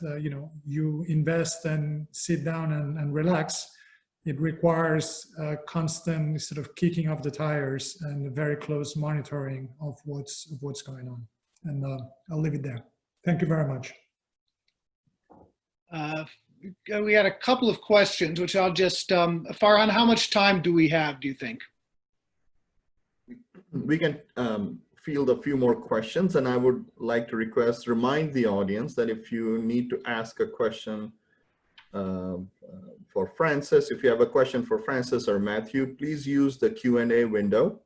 you invest and sit down and relax. It requires a constant sort of kicking of the tires and a very close monitoring of what's going on. And I'll leave it there. Thank you very much. We had a couple of questions, which I'll just, Farhan, how much time do we have, do you think? We can field a few more questions, and I would like to remind the audience that if you need to ask a question for Francis, if you have a question for Francis or Matthew, please use the Q&A window,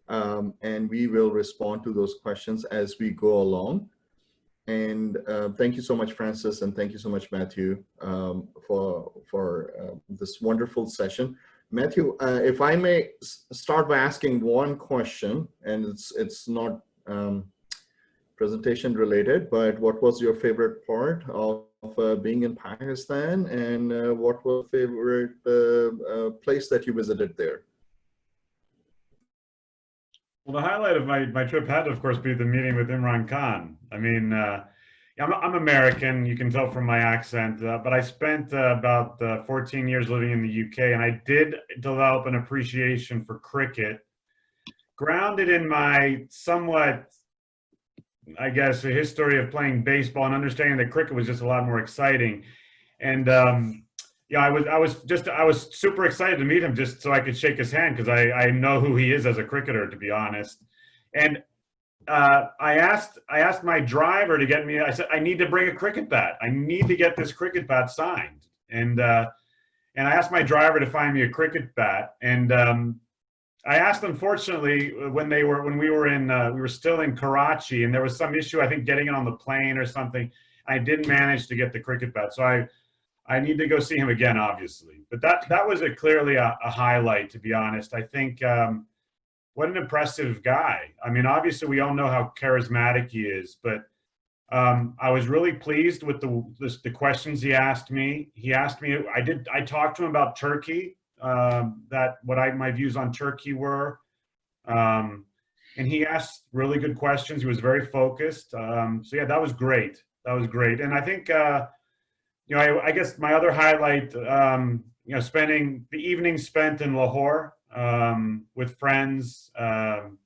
and we will respond to those questions as we go along. And thank you so much, Francis, and thank you so much, Matthew, for this wonderful session. Matthew, if I may start by asking one question, and it's not presentation related, but what was your favorite part of being in Pakistan, and what was the favorite place that you visited there? Well, the highlight of my trip had to, of course, be the meeting with Imran Khan. I mean, I'm American, you can tell from my accent, but I spent about 14 years living in the UK, and I did develop an appreciation for cricket, grounded in my somewhat, I guess, a history of playing baseball and understanding that cricket was just a lot more exciting. And, Yeah, I was super excited to meet him just so I could shake his hand because I know who he is as a cricketer, to be honest. And I asked my driver to get me. I said, I need to bring a cricket bat. I need to get this cricket bat signed. And I asked my driver to find me a cricket bat. And I asked, unfortunately, when we were still in Karachi, and there was some issue, I think, getting it on the plane or something. I didn't manage to get the cricket bat, so I need to go see him again, obviously. But that was clearly a highlight, to be honest. I think what an impressive guy. I mean, obviously, we all know how charismatic he is, but I was really pleased with the questions he asked me. He asked me, I talked to him about Turkey, my views on Turkey were, and he asked really good questions. He was very focused. So yeah, that was great. That was great. And I think, I guess my other highlight, spending the evening spent in Lahore with friends,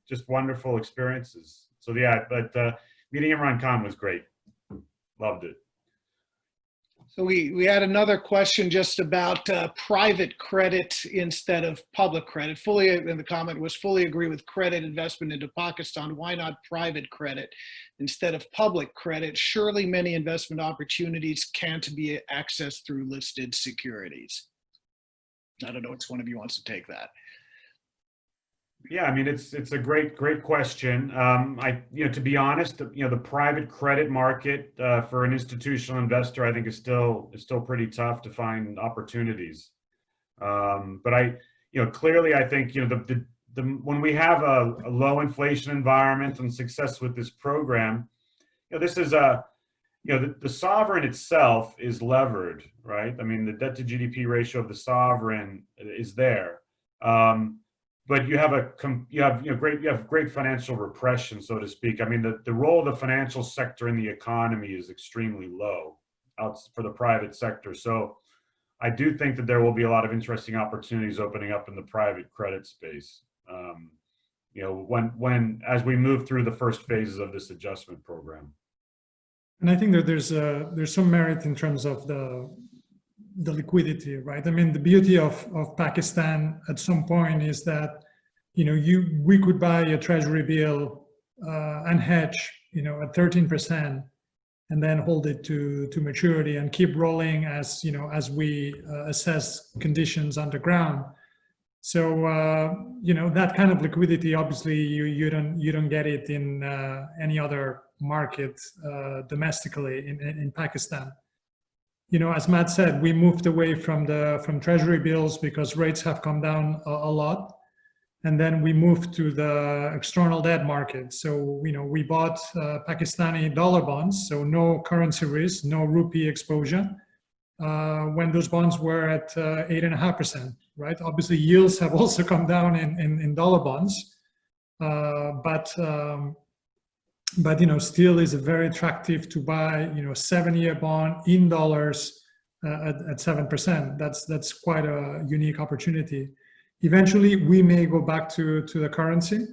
just wonderful experiences. So yeah, but meeting Imran Khan was great. Loved it. So we had another question just about private credit instead of public credit. And the comment was, fully agree with credit investment into Pakistan. Why not private credit instead of public credit? Surely many investment opportunities can't be accessed through listed securities. I don't know which one of you wants to take that. Yeah, I mean, it's a great question. To be honest, the private credit market for an institutional investor, I think is still pretty tough to find opportunities. But clearly, I think, when we have a low inflation environment and success with this program, this is the sovereign itself is levered, right? I mean, the debt to GDP ratio of the sovereign is there. But you have great financial repression, so to speak. I mean, the role of the financial sector in the economy is extremely low for the private sector. So I do think that there will be a lot of interesting opportunities opening up in the private credit space. As we move through the first phases of this adjustment program. And I think that there's some merit in terms of the liquidity, right? I mean, the beauty of Pakistan at some point is that, we could buy a treasury bill and hedge, at 13%, and then hold it to maturity and keep rolling as we assess conditions underground. So that kind of liquidity, obviously, you don't get it in any other market domestically in Pakistan. As Matt said, we moved away from treasury bills because rates have come down a lot. And then we moved to the external debt market. So, we bought Pakistani dollar bonds, so no currency risk, no rupee exposure, when those bonds were at 8.5%, right? Obviously, yields have also come down in dollar bonds, but still is very attractive to buy, a 7-year bond in dollars at 7%. That's quite a unique opportunity. Eventually, we may go back to the currency,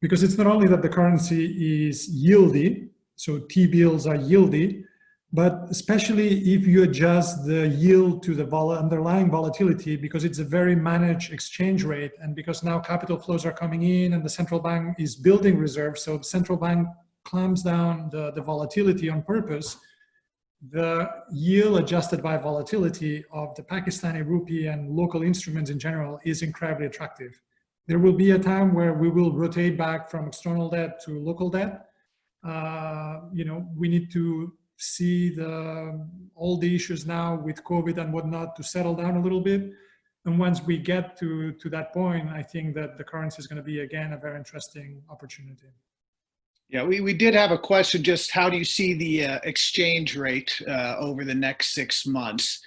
because it's not only that the currency is yieldy, so T-bills are yieldy, but especially if you adjust the yield to the underlying volatility, because it's a very managed exchange rate, and because now capital flows are coming in and the central bank is building reserves, so the central bank clamps down the volatility on purpose. The yield adjusted by volatility of the Pakistani rupee and local instruments in general is incredibly attractive. There will be a time where we will rotate back from external debt to local debt. We need to see all the issues now with COVID and whatnot to settle down a little bit. And once we get to that point, I think that the currency is going to be, again, a very interesting opportunity. Yeah, we did have a question, just how do you see the exchange rate over the next 6 months,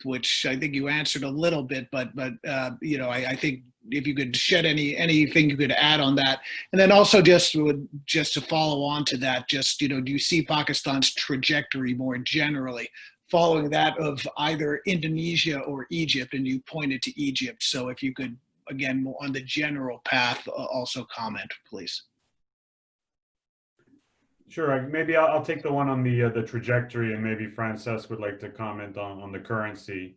which I think you answered a little bit, but I think if you could shed anything you could add on that. And then also just to follow on to that, do you see Pakistan's trajectory more generally following that of either Indonesia or Egypt? And you pointed to Egypt. So if you could, again, more on the general path, also comment, please. Sure. Maybe I'll take the one on the trajectory, and maybe Francesc would like to comment on the currency.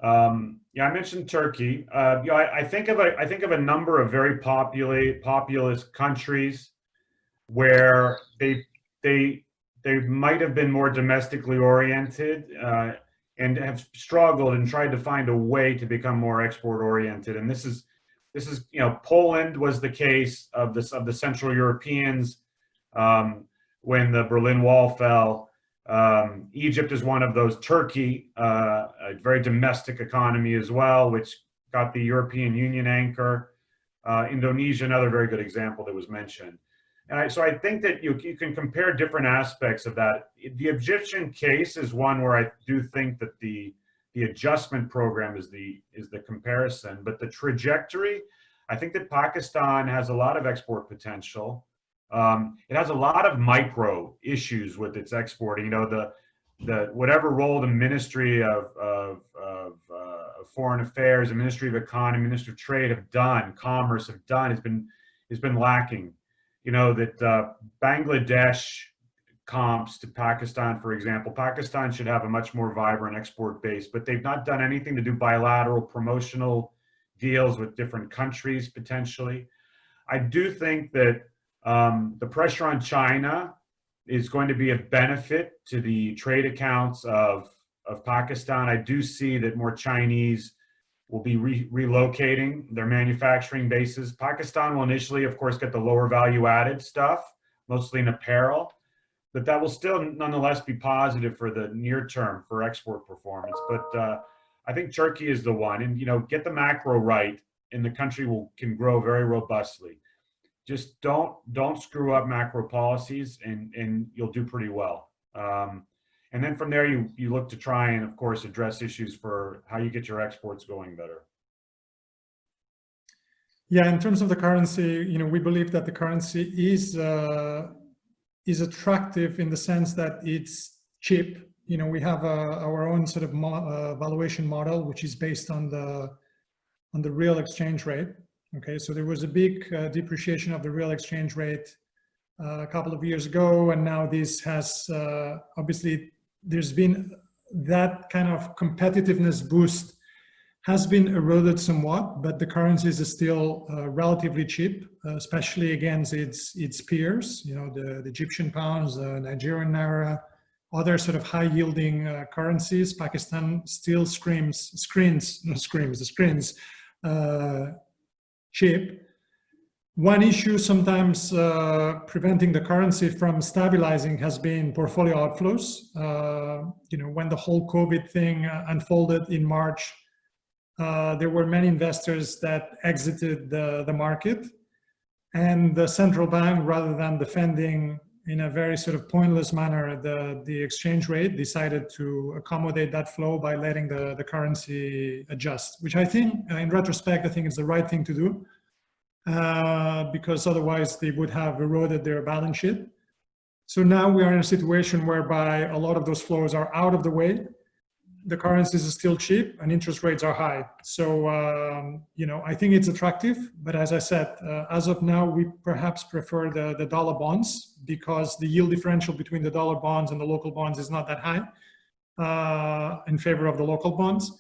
Yeah, I mentioned Turkey. I think of a number of very populous countries where they might have been more domestically oriented and have struggled and tried to find a way to become more export oriented. And this is Poland was the case of the Central Europeans when the Berlin Wall fell. Egypt is one of those. Turkey, a very domestic economy as well, which got the European Union anchor. Indonesia, another very good example that was mentioned. And so I think that you can compare different aspects of that. The Egyptian case is one where I do think that the adjustment program is the comparison, but the trajectory, I think that Pakistan has a lot of export potential. It has a lot of micro issues with its exporting. The whatever role the Ministry of Foreign Affairs, the Ministry of Economy, Ministry of Trade have done, Commerce have done, has been lacking. That Bangladesh comps to Pakistan, for example. Pakistan should have a much more vibrant export base, but they've not done anything to do bilateral promotional deals with different countries potentially. I do think that the pressure on China is going to be a benefit to the trade accounts of Pakistan. I do see that more Chinese will be relocating their manufacturing bases. Pakistan will initially, of course, get the lower value added stuff, mostly in apparel, but that will still nonetheless be positive for the near term for export performance. But I think Turkey is the one, and get the macro right, and the country can grow very robustly. Just don't screw up macro policies, and you'll do pretty well. And then from there, you look to try and, of course, address issues for how you get your exports going better. Yeah, in terms of the currency, we believe that the currency is attractive in the sense that it's cheap. We have our own sort of valuation model, which is based on the real exchange rate. Okay, so there was a big depreciation of the real exchange rate a couple of years ago, and now this has obviously there's been that kind of competitiveness boost has been eroded somewhat, but the currencies are still relatively cheap, especially against its peers. The Egyptian pounds, the Nigerian naira, other sort of high-yielding currencies. Pakistan still screens cheap. One issue sometimes preventing the currency from stabilizing has been portfolio outflows. When the whole COVID thing unfolded in March, there were many investors that exited the market, and the central bank, rather than defending in a very sort of pointless manner the exchange rate, decided to accommodate that flow by letting the currency adjust, which I think, in retrospect, I think it's the right thing to do. Because otherwise they would have eroded their balance sheet. So now we are in a situation whereby a lot of those flows are out of the way. The currencies are still cheap and interest rates are high. So, I think it's attractive, but as I said, as of now, we perhaps prefer the dollar bonds because the yield differential between the dollar bonds and the local bonds is not that high in favor of the local bonds,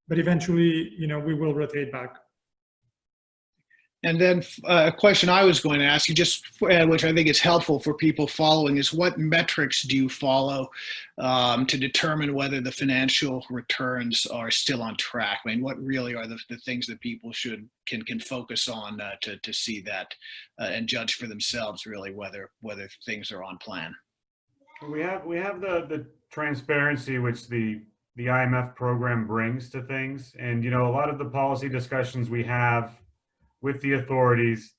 but eventually, we will rotate back. And then a question I was going to ask you, which I think is helpful for people following, is what metrics do you follow to determine whether the financial returns are still on track? I mean, what really are the things that people can focus on to see that and judge for themselves really whether things are on plan? We have the transparency which the IMF program brings to things, and a lot of the policy discussions we have with the authorities,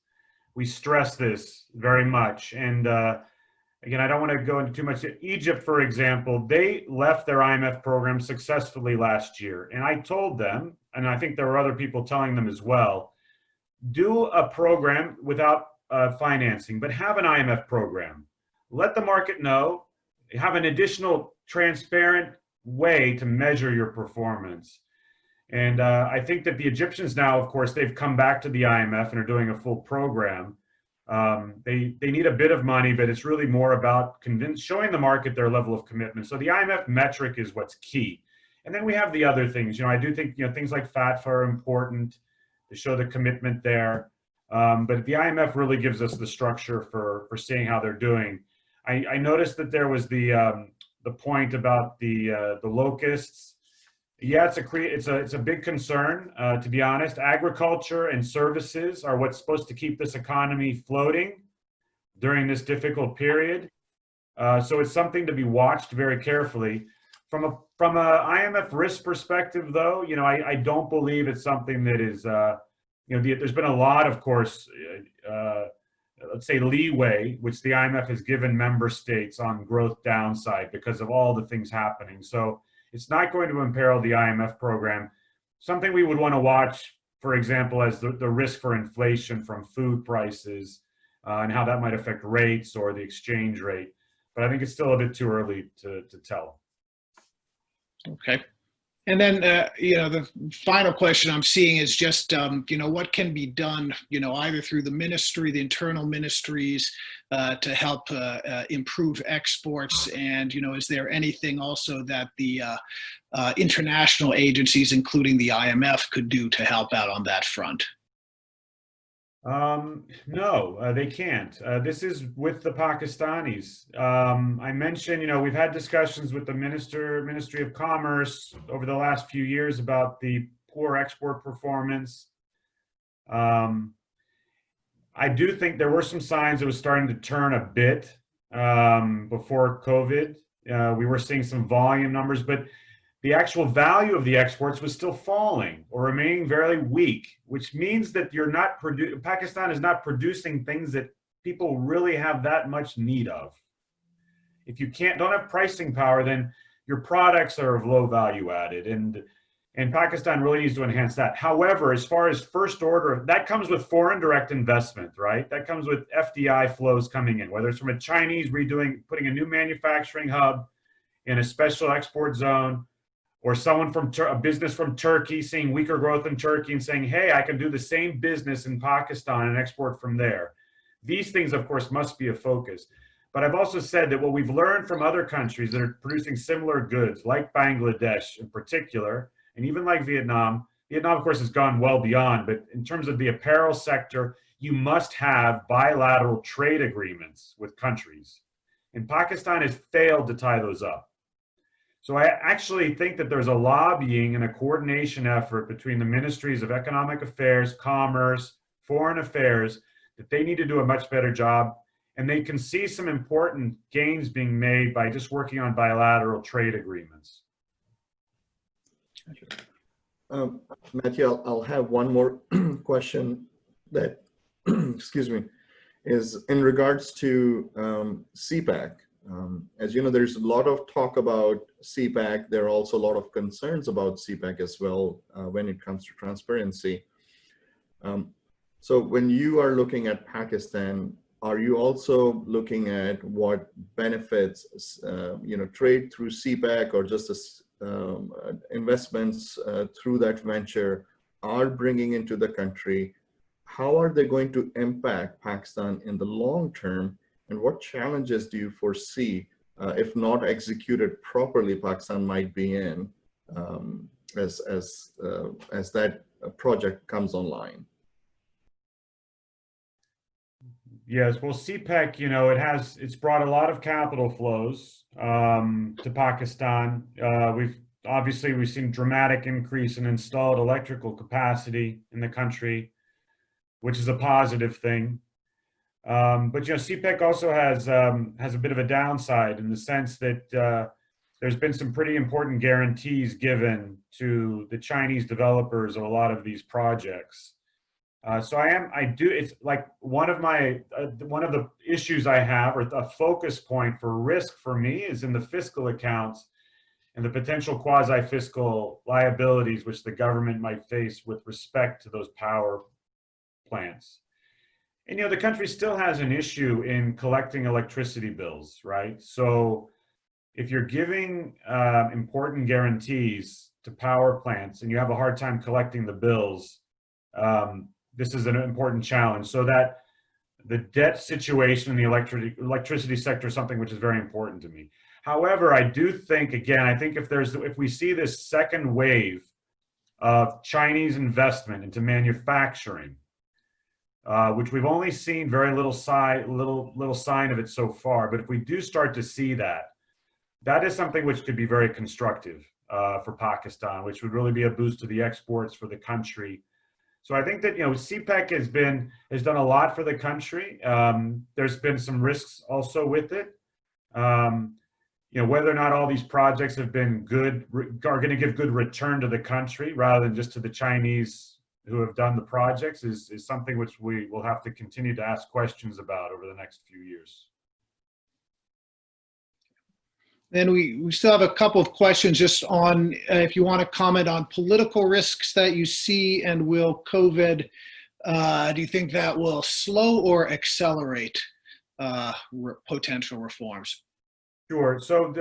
we stress this very much. And again, I don't want to go into too much. Egypt, for example, they left their IMF program successfully last year. And I told them, and I think there were other people telling them as well, do a program without financing, but have an IMF program. Let the market know, have an additional transparent way to measure your performance. And I think that the Egyptians now, of course, they've come back to the IMF and are doing a full program. They need a bit of money, but it's really more about showing the market their level of commitment. So the IMF metric is what's key. And then we have the other things. I do think things like FATFA are important to show the commitment there. But the IMF really gives us the structure for seeing how they're doing. I noticed that there was the point about the locusts. Yeah, it's a big concern, to be honest. Agriculture and services are what's supposed to keep this economy floating during this difficult period. So it's something to be watched very carefully. From a IMF risk perspective, though, I don't believe it's something that is, there's been a lot, of course, let's say leeway, which the IMF has given member states on growth downside because of all the things happening. So it's not going to imperil the IMF program. Something we would want to watch, for example, as the risk for inflation from food prices and how that might affect rates or the exchange rate. But I think it's still a bit too early to tell. Okay. And then, the final question I'm seeing is just, what can be done, either through the ministry, the internal ministries, to help improve exports, and is there anything also that the international agencies, including the IMF, could do to help out on that front? No, they can't. This is with the Pakistanis. I mentioned, we've had discussions with the Ministry of Commerce over the last few years about the poor export performance. I do think there were some signs it was starting to turn a bit before COVID. We were seeing some volume numbers, but the actual value of the exports was still falling or remaining very weak, which means that Pakistan is not producing things that people really have that much need of. If you don't have pricing power, then your products are of low value added, and Pakistan really needs to enhance that. However, as far as first order, that comes with foreign direct investment, right? That comes with FDI flows coming in, whether it's from a Chinese putting a new manufacturing hub in a special export zone, or someone from a business from Turkey seeing weaker growth in Turkey and saying, hey, I can do the same business in Pakistan and export from there. These things, of course, must be a focus. But I've also said that what we've learned from other countries that are producing similar goods, like Bangladesh in particular, and even like Vietnam, of course, has gone well beyond, but in terms of the apparel sector, you must have bilateral trade agreements with countries. And Pakistan has failed to tie those up. So I actually think that there's a lobbying and a coordination effort between the ministries of economic affairs, commerce, foreign affairs, that they need to do a much better job. And they can see some important gains being made by just working on bilateral trade agreements. Matthew, I'll have one more question that, excuse me, is in regards to CPAC. As you know, there's a lot of talk about CPAC. There are also a lot of concerns about CPAC as well when it comes to transparency. So when you are looking at Pakistan, are you also looking at what benefits, trade through CPAC or just investments through that venture are bringing into the country? How are they going to impact Pakistan in the long term? And what challenges do you foresee, if not executed properly, Pakistan might be in as that project comes online? Yes, well, CPEC, it's brought a lot of capital flows to Pakistan. We've seen dramatic increase in installed electrical capacity in the country, which is a positive thing. But CPEC also has a bit of a downside in the sense that there's been some pretty important guarantees given to the Chinese developers of a lot of these projects. It's like one of the issues I have, or a focus point for risk for me, is in the fiscal accounts and the potential quasi-fiscal liabilities which the government might face with respect to those power plants. And the country still has an issue in collecting electricity bills, right? So if you're giving important guarantees to power plants and you have a hard time collecting the bills, this is an important challenge. So that the debt situation in the electricity sector is something which is very important to me. However, I do think, again, I think if we see this second wave of Chinese investment into manufacturing, which we've only seen very little sign of it so far, but if we do start to see that, that is something which could be very constructive for Pakistan, which would really be a boost to the exports for the country. So I think that, CPEC has done a lot for the country. There's been some risks also with it. Whether or not all these projects have been good, are going to give good return to the country rather than just to the Chinese who have done the projects is something which we will have to continue to ask questions about over the next few years. Then we still have a couple of questions just on if you want to comment on political risks that you see, and will COVID, do you think that will slow or accelerate potential reforms? Sure. So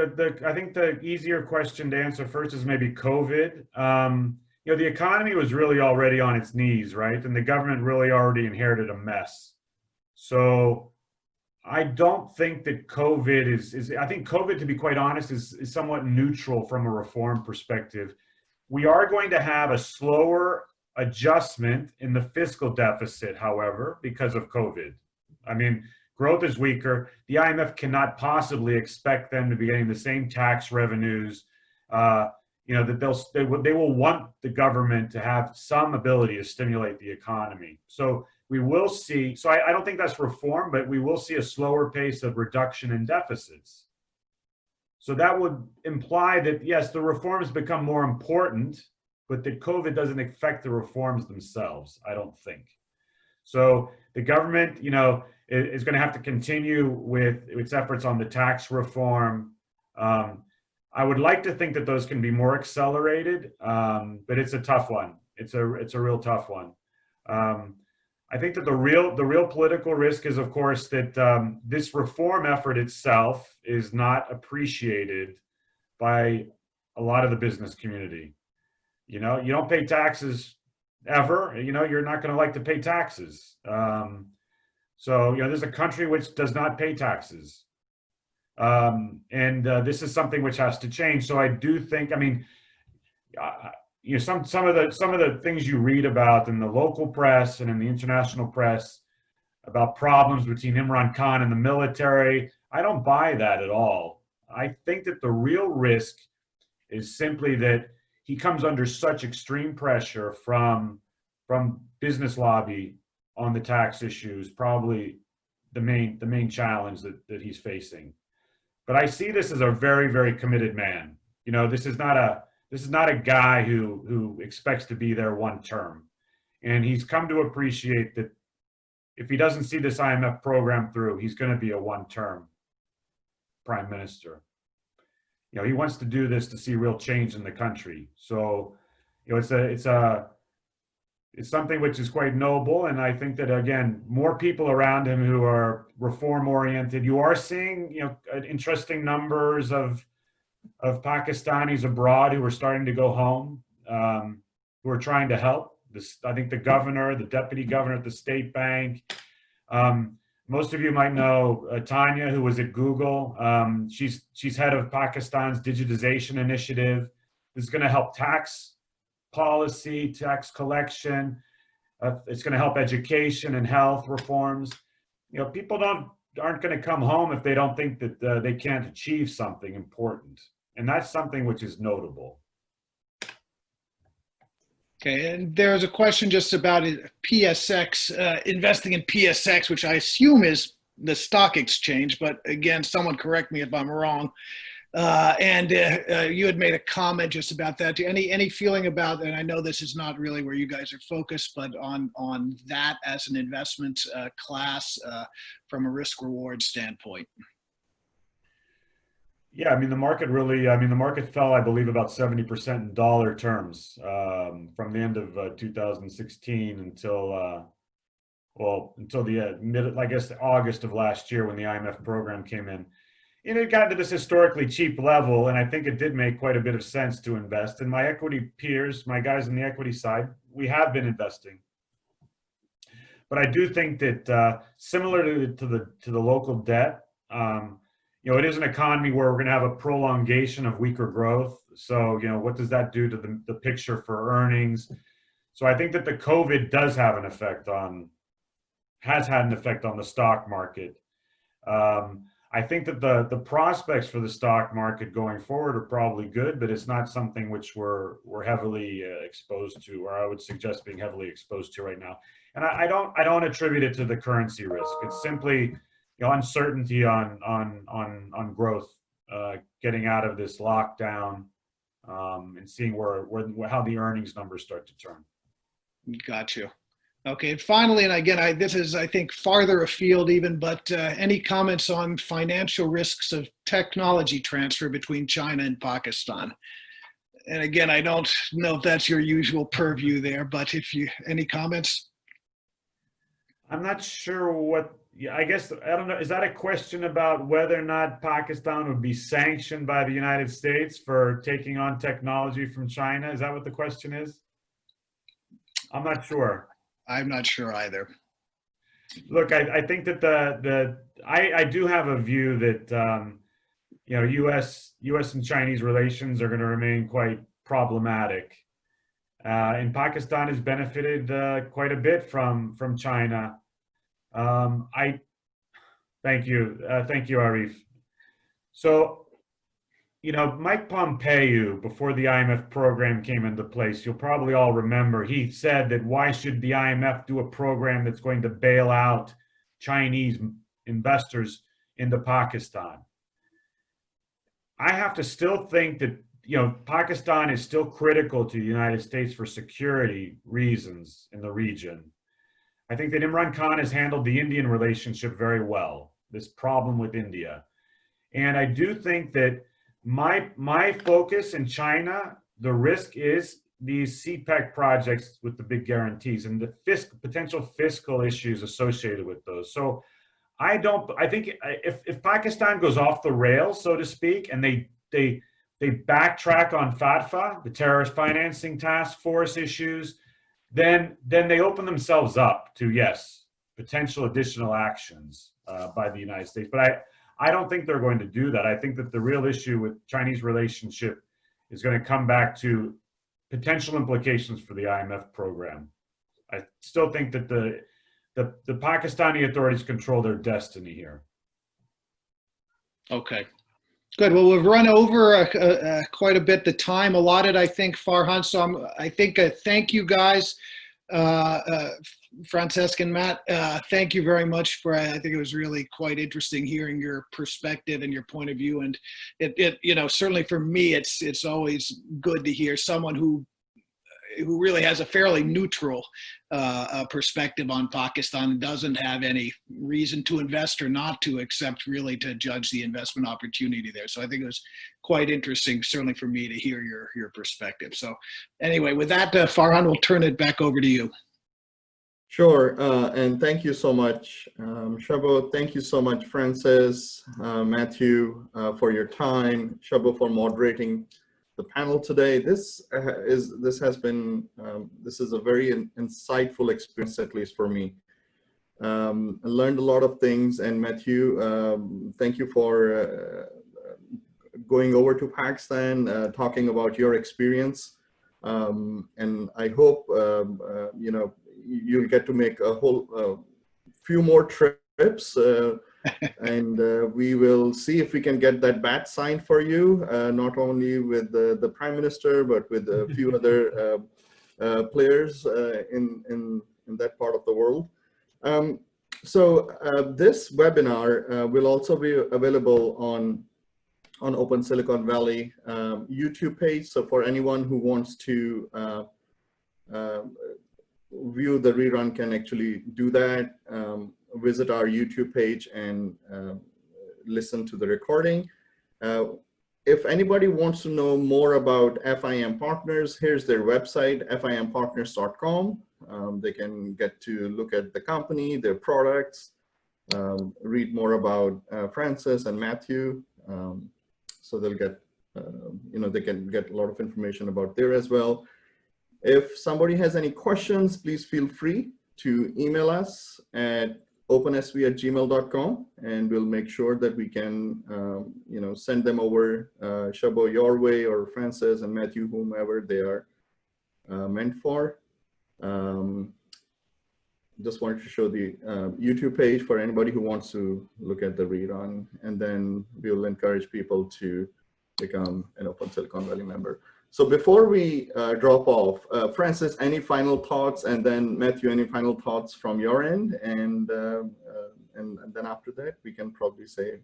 I think the easier question to answer first is maybe COVID. The economy was really already on its knees, right? And the government really already inherited a mess. So I don't think that COVID I think COVID, to be quite honest, is somewhat neutral from a reform perspective. We are going to have a slower adjustment in the fiscal deficit, however, because of COVID. I mean, growth is weaker. The IMF cannot possibly expect them to be getting the same tax revenues. That they will want the government to have some ability to stimulate the economy. So we will see, so I don't think that's reform, but we will see a slower pace of reduction in deficits. So that would imply that, yes, the reforms become more important, but that COVID doesn't affect the reforms themselves, I don't think. So the government, is going to have to continue with its efforts on the tax reform. I would like to think that those can be more accelerated, but it's a tough one. It's a real tough one. I think that the real political risk is, of course, that this reform effort itself is not appreciated by a lot of the business community. You don't pay taxes ever. You're not going to like to pay taxes. So there's a country which does not pay taxes, and this is something which has to change. So I do think, some of the things you read about in the local press and in the international press about problems between Imran Khan and the military, I don't buy that at all. I think that the real risk is simply that he comes under such extreme pressure from business lobby on the tax issues, probably the main challenge that he's facing. But I see this as a very, very committed man. This is not a guy who expects to be there one term. And he's come to appreciate that if he doesn't see this IMF program through, he's going to be a one-term prime minister. He wants to do this to see real change in the country. So, it's something which is quite noble, and I think that, again, more people around him who are reform-oriented. You are seeing, interesting numbers of Pakistanis abroad who are starting to go home, who are trying to help. I think the governor, the deputy governor at the state bank. Most of you might know Tanya, who was at Google. She's head of Pakistan's digitization initiative. This is going to help tax policy, tax collection. It's going to help education and health reforms. People aren't going to come home if they don't think that they can't achieve something important, and that's something which is notable. Okay, and there's a question just about PSX, investing in PSX, which I assume is the stock exchange, but again, someone correct me if I'm wrong. And you had made a comment just about that. Any feeling about, and I know this is not really where you guys are focused, but on that as an investment class from a risk-reward standpoint? Yeah, the market fell, I believe, about 70% in dollar terms from the end of 2016 until the August of last year when the IMF program came in. And it got to this historically cheap level, and I think it did make quite a bit of sense to invest. And my equity peers, my guys on the equity side, we have been investing. But I do think that similar to the local debt, you know, it is an economy where we're going to have a prolongation of weaker growth. So, you know, what does that do to the picture for earnings? So I think that the COVID does have an effect on, has had an effect on the stock market. I think that the prospects for the stock market going forward are probably good, but it's not something which we're heavily exposed to, or I would suggest being heavily exposed to right now. And I don't attribute it to the currency risk. It's simply, you know, uncertainty on growth, getting out of this lockdown, and seeing how the earnings numbers start to turn. Got you. Okay, and finally, and again, this is, I think, farther afield even, but any comments on financial risks of technology transfer between China and Pakistan? And again, I don't know if that's your usual purview there, but if you, any comments? I'm not sure what, yeah, I guess, I don't know, is that a question about whether or not Pakistan would be sanctioned by the United States for taking on technology from China? Is that what the question is? I'm not sure. I'm not sure either. Look, I think that I do have a view that you know, U.S. and Chinese relations are going to remain quite problematic, and Pakistan has benefited quite a bit from China. I thank you, Arif. So, you know, Mike Pompeo, before the IMF program came into place, you'll probably all remember, he said that why should the IMF do a program that's going to bail out Chinese investors into Pakistan? I have to still think that, you know, Pakistan is still critical to the United States for security reasons in the region. I think that Imran Khan has handled the Indian relationship very well, this problem with India. And I do think that my focus in China, the risk is these CPEC projects with the big guarantees and the potential fiscal issues associated with those. So I think if Pakistan goes off the rails, so to speak, and they backtrack on FATFA, the terrorist financing task force issues, then they open themselves up to, yes, potential additional actions by the United States. But I don't think they're going to do that. I think that the real issue with Chinese relationship is going to come back to potential implications for the IMF program. I still think that the Pakistani authorities control their destiny here. Okay, good. Well, we've run over quite a bit the time allotted, I think, Farhan. So I think thank you guys, Francesc and Matt. Thank you very much for. I think it was really quite interesting hearing your perspective and your point of view. And it you know, certainly for me, it's always good to hear someone who really has a fairly neutral perspective on Pakistan and doesn't have any reason to invest or not to, except really to judge the investment opportunity there. So I think it was quite interesting, certainly for me, to hear your perspective. So anyway, with that, Farhan, we'll turn it back over to you. Sure, and thank you so much, Shabo. Thank you so much, Francis, Matthew, for your time. Shabo, for moderating the panel today. This is a very insightful experience, at least for me. I learned a lot of things, and Matthew, thank you for going over to Pakistan, talking about your experience, and I hope you know, you'll get to make a whole few more trips. And we will see if we can get that bat signed for you, not only with the Prime Minister, but with a few other players in that part of the world. So this webinar will also be available on Open Silicon Valley YouTube page. So for anyone who wants to view the rerun can actually do that. Visit our YouTube page and listen to the recording. If anybody wants to know more about FIM Partners, here's their website, fimpartners.com. They can get to look at the company, their products, read more about Francis and Matthew. So they'll get, you know, they can get a lot of information about there as well. If somebody has any questions, please feel free to email us at opensv@gmail.com, and we'll make sure that we can, send them over, Shabo, your way, or Francis and Matthew, whomever they are meant for. Just wanted to show the YouTube page for anybody who wants to look at the rerun, and then we'll encourage people to become an Open Silicon Valley member. So before we drop off, Francis, any final thoughts? And then Matthew, any final thoughts from your end? And then after that, we can probably say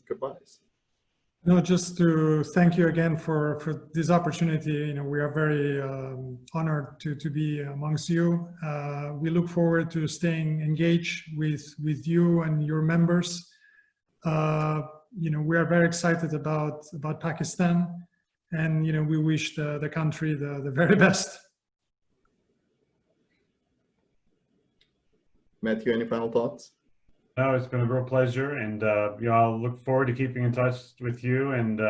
goodbyes. No, just to thank you again for this opportunity. We are very honored to be amongst you. We look forward to staying engaged with you and your members. We are very excited about Pakistan, and we wish the country the very best. Matthew, any final thoughts? No, it's been a real pleasure, and I'll look forward to keeping in touch with you. And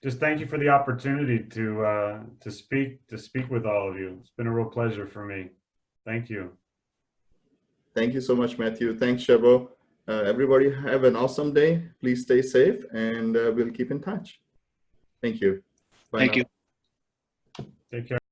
just thank you for the opportunity to speak with all of you. It's been a real pleasure for me. Thank you. Thank you so much, Matthew. Thanks, Shabo. Everybody have an awesome day. Please stay safe, and we'll keep in touch. Thank you. Bye Thank now. you. Take care.